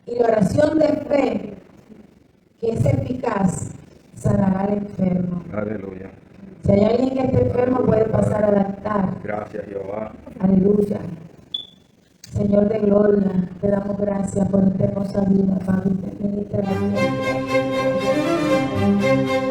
Y la oración de fe, que es eficaz, sanará al enfermo. Aleluya. Si hay alguien que esté enfermo, puede pasar al altar. Gracias, Jehová. Aleluya. Señor de gloria, te damos gracias por esta hermosa vida, Padre. Bendice la vida.